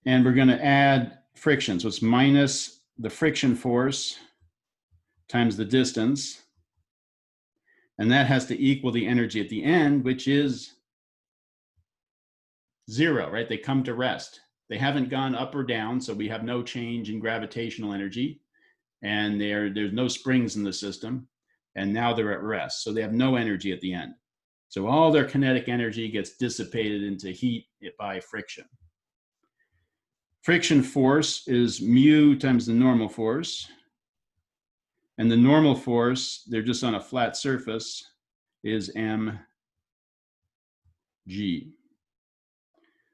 And we're going to add friction. So it's minus the friction force times the distance. And that has to equal the energy at the end, which is 0, right? They come to rest. They haven't gone up or down, so we have no change in gravitational energy. And there's no springs in the system. And now they're at rest. So they have no energy at the end. So all their kinetic energy gets dissipated into heat by friction. Friction force is mu times the normal force. And the normal force, they're just on a flat surface, is mg.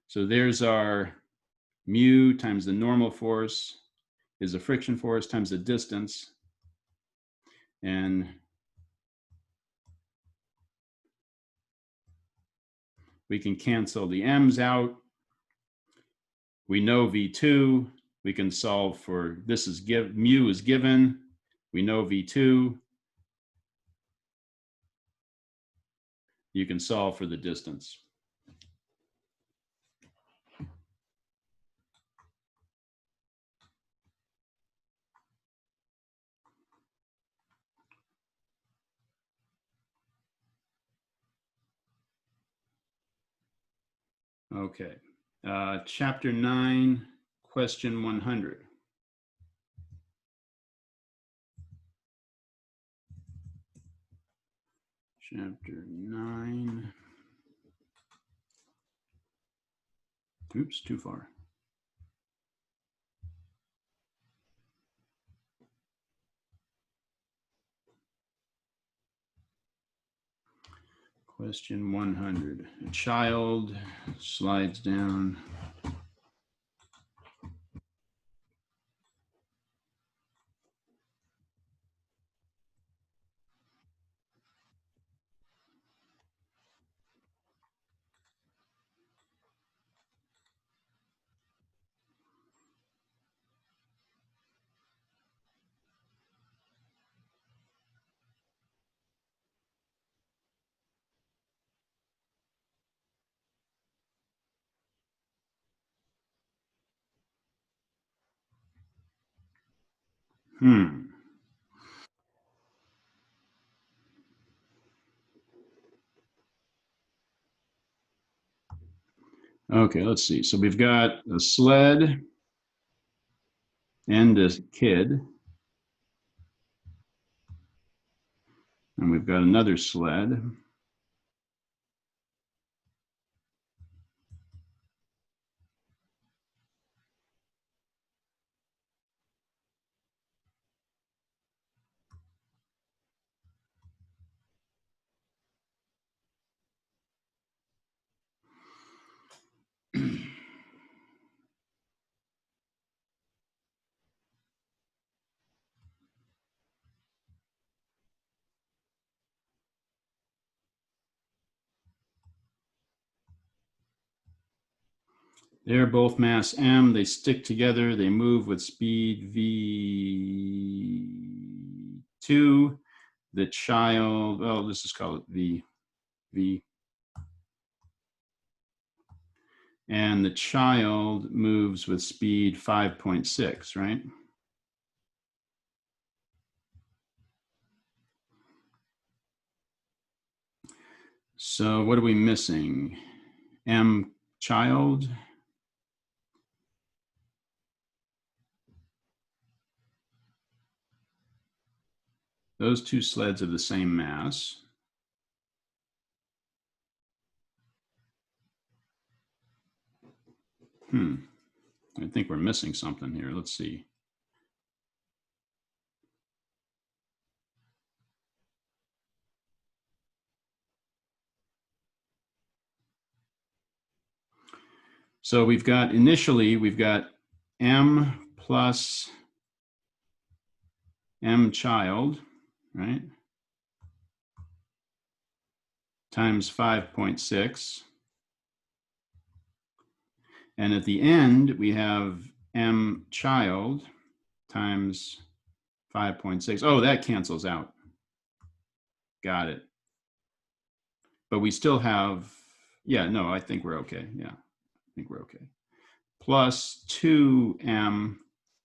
So there's our mu times the normal force is the friction force times the distance. And we can cancel the m's out. We know V2. We can solve for, this is mu is given. We know V2. You can solve for the distance. Okay. Chapter 9, question 100. Chapter 9. Oops, too far. Question 100. A child slides down. Okay, let's see. So we've got a sled and a kid. And we've got another sled. They're both mass m. They stick together. They move with speed v2. The child, well, let's just call it v. And the child moves with speed 5.6, right? So what are we missing? M child. Those two sleds are the same mass. I think we're missing something here. Let's see. So we've got m plus m child, right? Times 5.6. And at the end, we have m child times 5.6. Oh, that cancels out. Got it. But we still have, yeah, no, I think we're okay. Yeah, I think we're okay. Plus 2m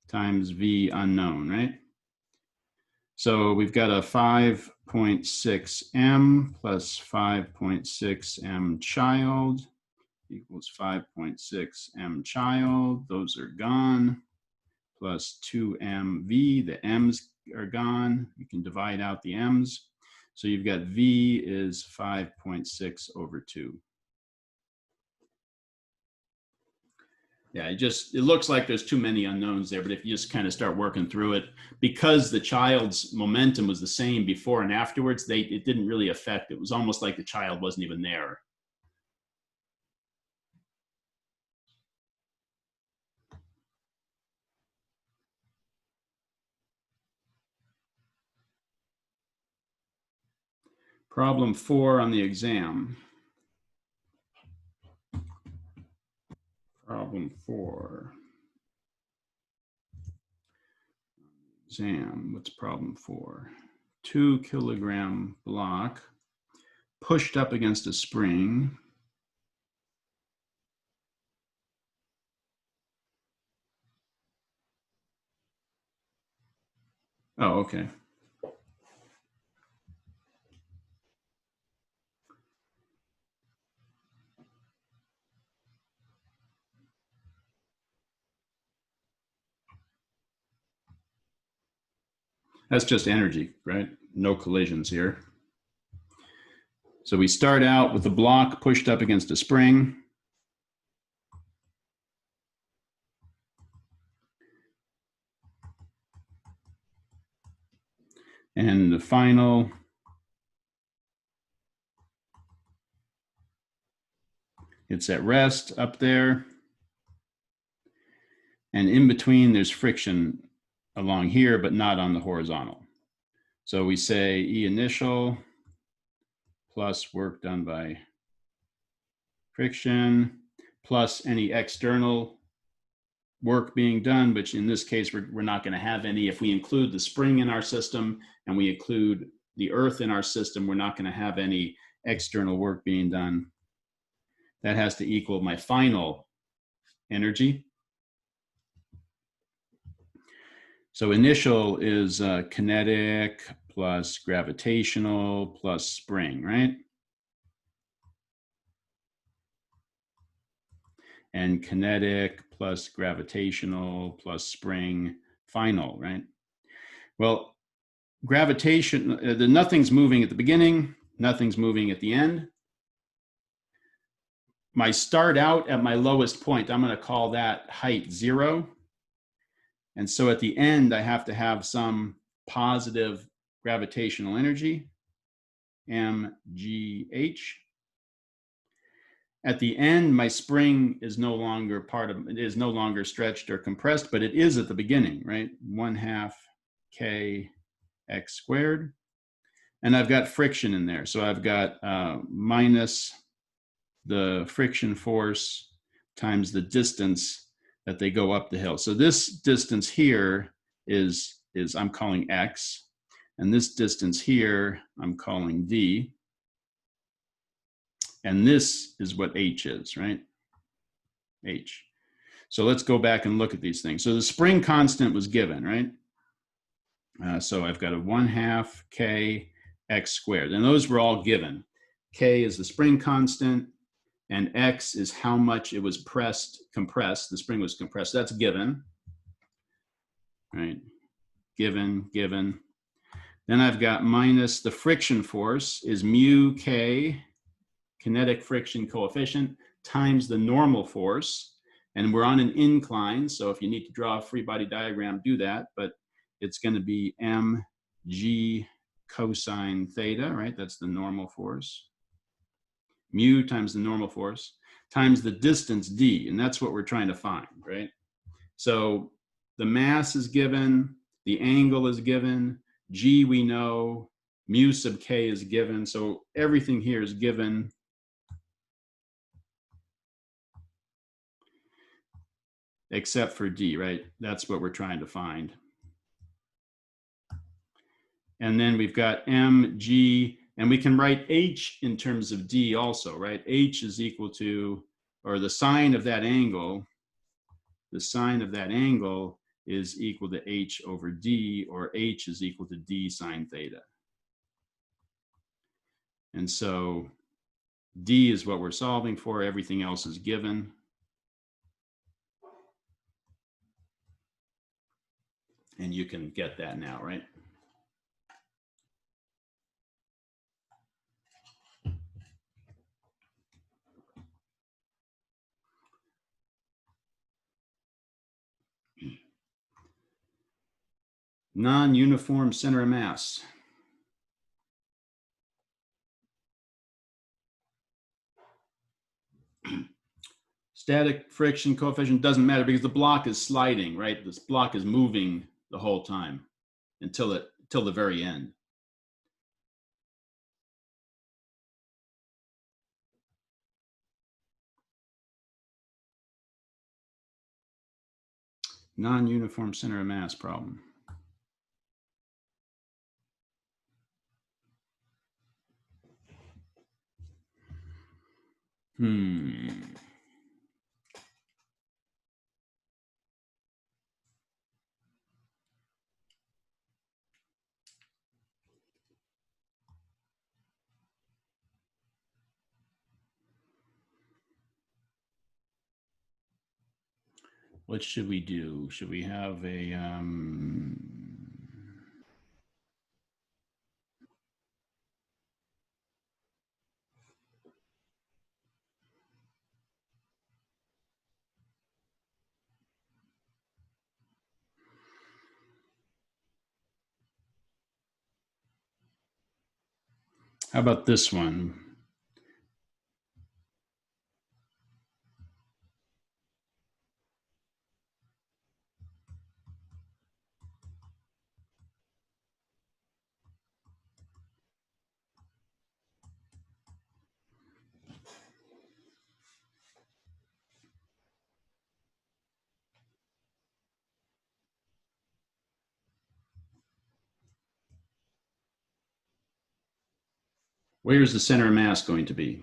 times v unknown, right? So we've got a 5.6m plus 5.6m child equals 5.6m child. Those are gone. Plus 2mv, the m's are gone. You can divide out the m's. So you've got v is 5.6 over 2. Yeah, it looks like there's too many unknowns there, but if you just kind of start working through it, because the child's momentum was the same before and afterwards, it didn't really affect. It was almost like the child wasn't even there. Problem 4 on the exam. Problem 4. Exam, what's problem 4? 2 kilogram block pushed up against a spring. Oh, okay. That's just energy, right? No collisions here. So we start out with the block pushed up against a spring. And the final it's at rest up there. And in between, there's friction along here, but not on the horizontal. So we say E initial plus work done by friction plus any external work being done, which in this case, we're not going to have any. If we include the spring in our system and we include the earth in our system, we're not going to have any external work being done. That has to equal my final energy. So initial is kinetic plus gravitational plus spring, right? And kinetic plus gravitational plus spring final, right? Well, gravitation, nothing's moving at the beginning, nothing's moving at the end. My start out at my lowest point, I'm going to call that height 0. And so at the end, I have to have some positive gravitational energy, mgh. At the end, my spring is no longer is no longer stretched or compressed, but it is at the beginning, right? 1/2 k x squared. And I've got friction in there. So I've got minus the friction force times the distance that they go up the hill. So this distance here is I'm calling x, and this distance here I'm calling d. And this is what h is, right? H. So let's go back and look at these things. So the spring constant was given, right? So I've got a 1/2 k x squared, and those were all given. K is the spring constant, and x is how much it was compressed. The spring was compressed. That's given, right? Given. Then I've got minus the friction force is mu k, kinetic friction coefficient, times the normal force. And we're on an incline, so if you need to draw a free body diagram, do that. But it's going to be mg cosine theta, right? That's the normal force. Mu times the normal force times the distance d, and that's what we're trying to find, right? So the mass is given, the angle is given, g we know, mu sub k is given, so everything here is given. Except for d, right? That's what we're trying to find. And then we've got mg, and we can write h in terms of d also, right? H is equal to, or the sine of that angle is equal to h over d, or h is equal to d sine theta. And so d is what we're solving for. Everything else is given. And you can get that now, right? Non-uniform center of mass. Static friction coefficient doesn't matter because the block is sliding, right? This block is moving the whole time until the very end. Non-uniform center of mass problem. What should we do? Should we have a How about this one? Where's the center of mass going to be?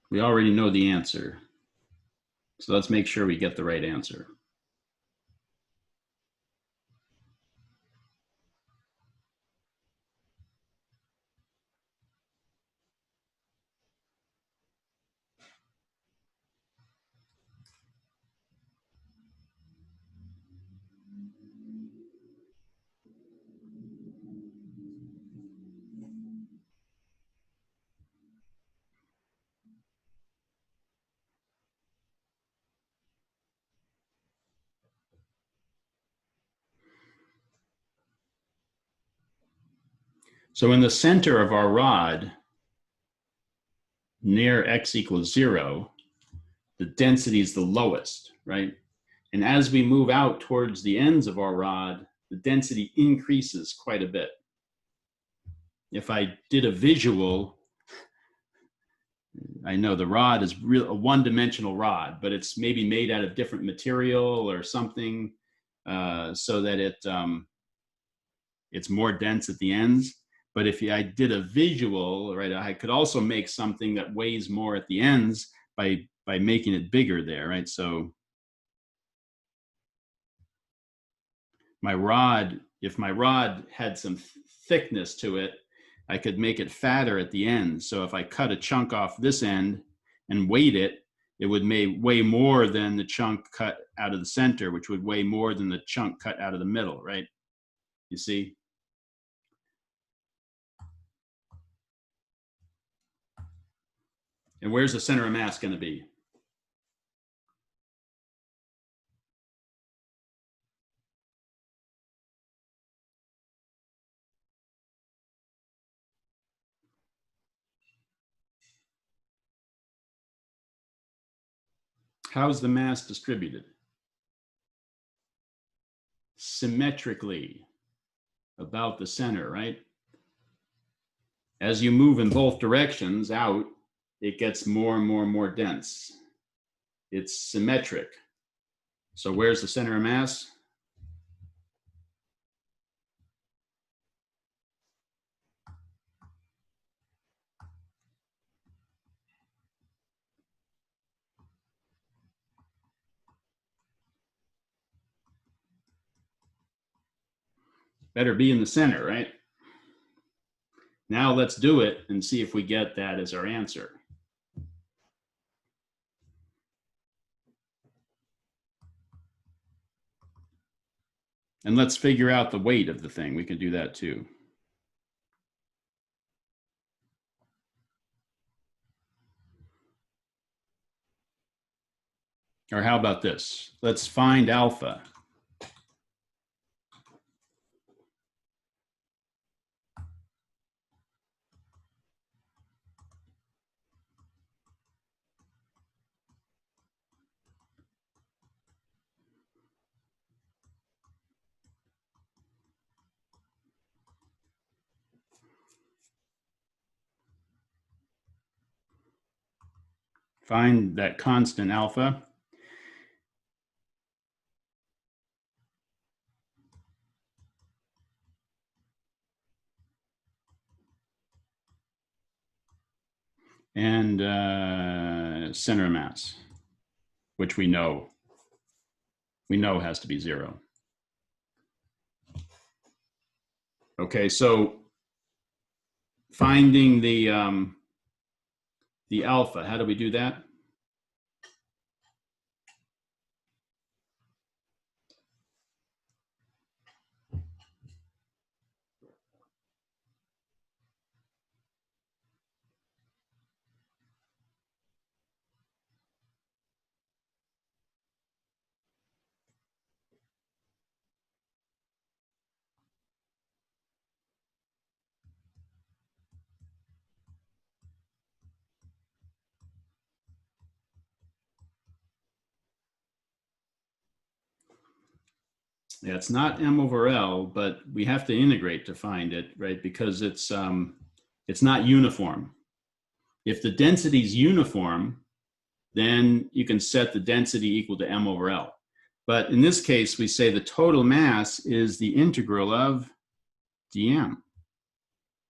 We already know the answer. So let's make sure we get the right answer. So in the center of our rod, near x equals 0, the density is the lowest, right? And as we move out towards the ends of our rod, the density increases quite a bit. If I did a visual, I know the rod is a one-dimensional rod, but it's maybe made out of different material or something so that it's more dense at the ends. But if I did a visual, right, I could also make something that weighs more at the ends by making it bigger there, right? So my rod, if my rod had some thickness to it, I could make it fatter at the end. So if I cut a chunk off this end and weighed it, it would weigh more than the chunk cut out of the center, which would weigh more than the chunk cut out of the middle, right? You see? And where's the center of mass going to be? How's the mass distributed? Symmetrically about the center, right? As you move in both directions out, it gets more and more and more dense. It's symmetric. So where's the center of mass? Better be in the center, right? Now let's do it and see if we get that as our answer. And let's figure out the weight of the thing. We can do that too. Or how about this? Let's find alpha. Find that constant alpha. And center of mass, which we know has to be 0. Okay, so finding the alpha, how do we do that? Yeah, it's not m over L, but we have to integrate to find it, right? Because it's not uniform. If the density is uniform, then you can set the density equal to m over L. But in this case, we say the total mass is the integral of dm,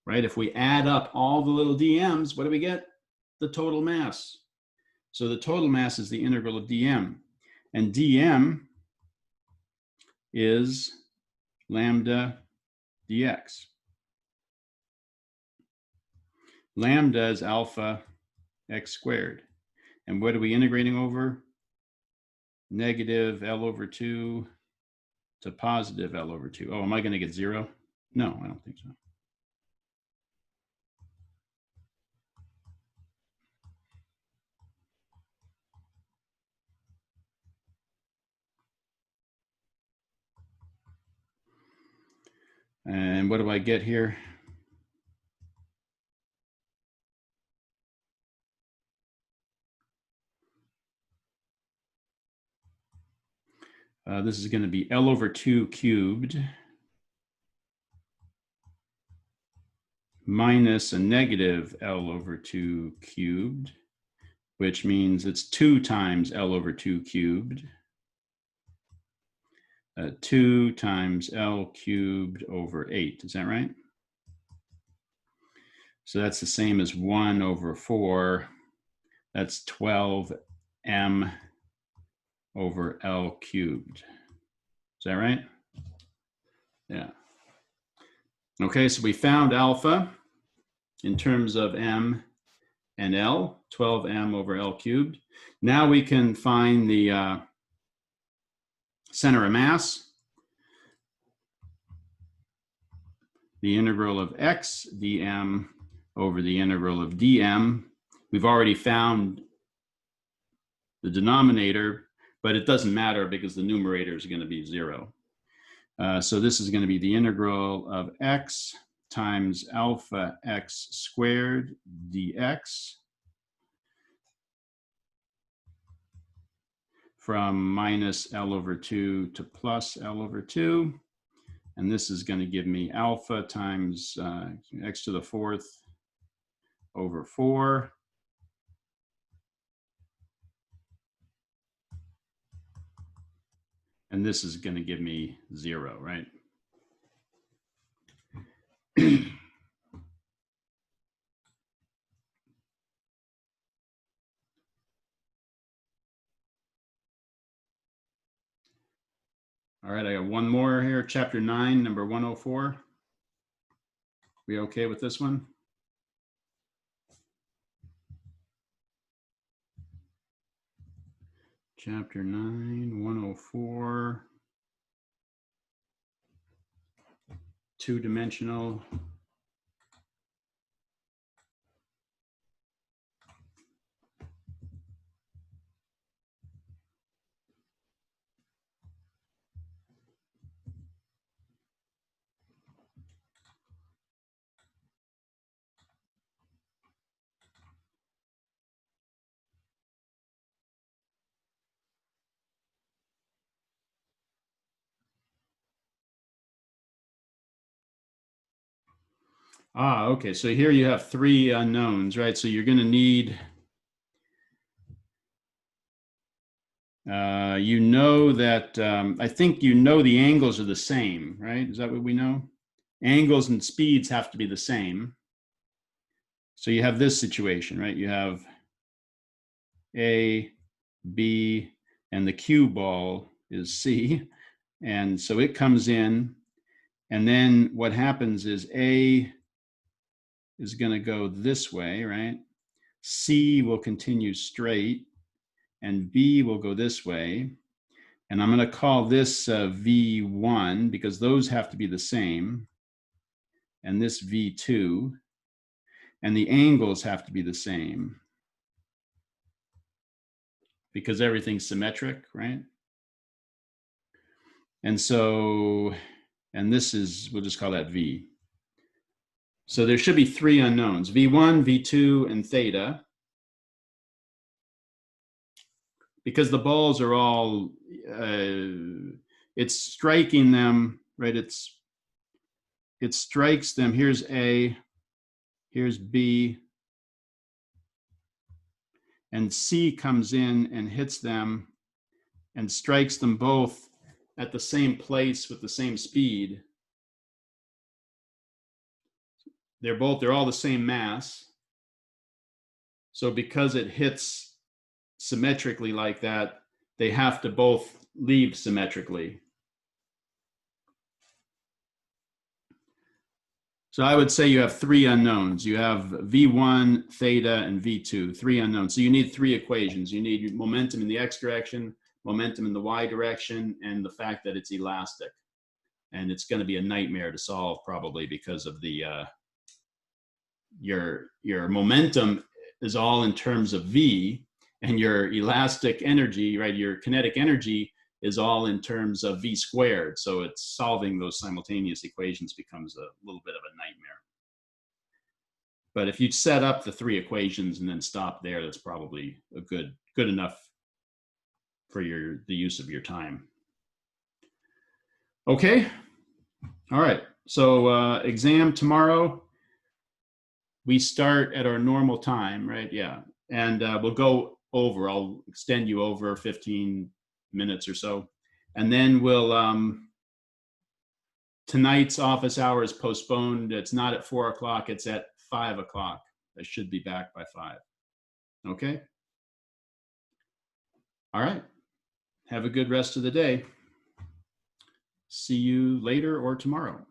right? If we add up all the little dm's, what do we get? The total mass. So the total mass is the integral of dm. And dm is lambda dx. Lambda is alpha x squared. And what are we integrating over? Negative L over 2 to positive L over 2. Oh, am I going to get 0? No, I don't think so. And what do I get here? This is going to be L over 2 cubed minus a negative L over 2 cubed, which means it's 2 times L over 2 cubed. 2 times L cubed over 8. Is that right? So that's the same as 1 over 4. That's 12m over L cubed. Is that right? Yeah. Okay, so we found alpha in terms of m and L, 12m over L cubed. Now we can find the center of mass, the integral of x dm over the integral of dm. We've already found the denominator, but it doesn't matter because the numerator is going to be 0. So this is going to be the integral of x times alpha x squared dx from minus L over 2 to plus L over 2. And this is going to give me alpha times x to the 4th over 4. And this is going to give me 0, right? All right, I got one more here, chapter 9, number 104. We okay with this one? Chapter 9, 104. Two-dimensional. Okay, so here you have 3 unknowns, right? So you're going to need, you know that, I think you know the angles are the same, right? Is that what we know? Angles and speeds have to be the same. So you have this situation, right? You have A, B, and the cue ball is C. And so it comes in, and then what happens is A is going to go this way, right? C will continue straight, and B will go this way. And I'm going to call this V1 because those have to be the same, and this V2, and the angles have to be the same because everything's symmetric, right? And so, and this is, we'll just call that V. So there should be 3 unknowns, V1, V2, and theta. Because the balls are all it's striking them, right? It strikes them. Here's A, here's B, and C comes in and hits them and strikes them both at the same place with the same speed. They're all the same mass. So because it hits symmetrically like that, they have to both leave symmetrically. So I would say you have three unknowns. You have V1, theta, and V2, three unknowns. So you need three equations. You need momentum in the x direction, momentum in the y direction, and the fact that it's elastic. And it's going to be a nightmare to solve probably because of the your momentum is all in terms of V, and your elastic energy, right? Your kinetic energy is all in terms of V squared. So it's solving those simultaneous equations becomes a little bit of a nightmare. But if you set up the three equations and then stop there, that's probably a good enough for the use of your time. Okay. All right. So exam tomorrow, we start at our normal time, right? Yeah. And we'll go over, I'll extend you over 15 minutes or so. And then we'll, tonight's office hour is postponed. It's not at 4 o'clock, it's at 5 o'clock. I should be back by 5. Okay? All right. Have a good rest of the day. See you later or tomorrow.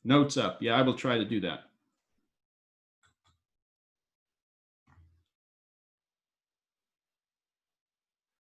Notes up. Yeah, I will try to do that.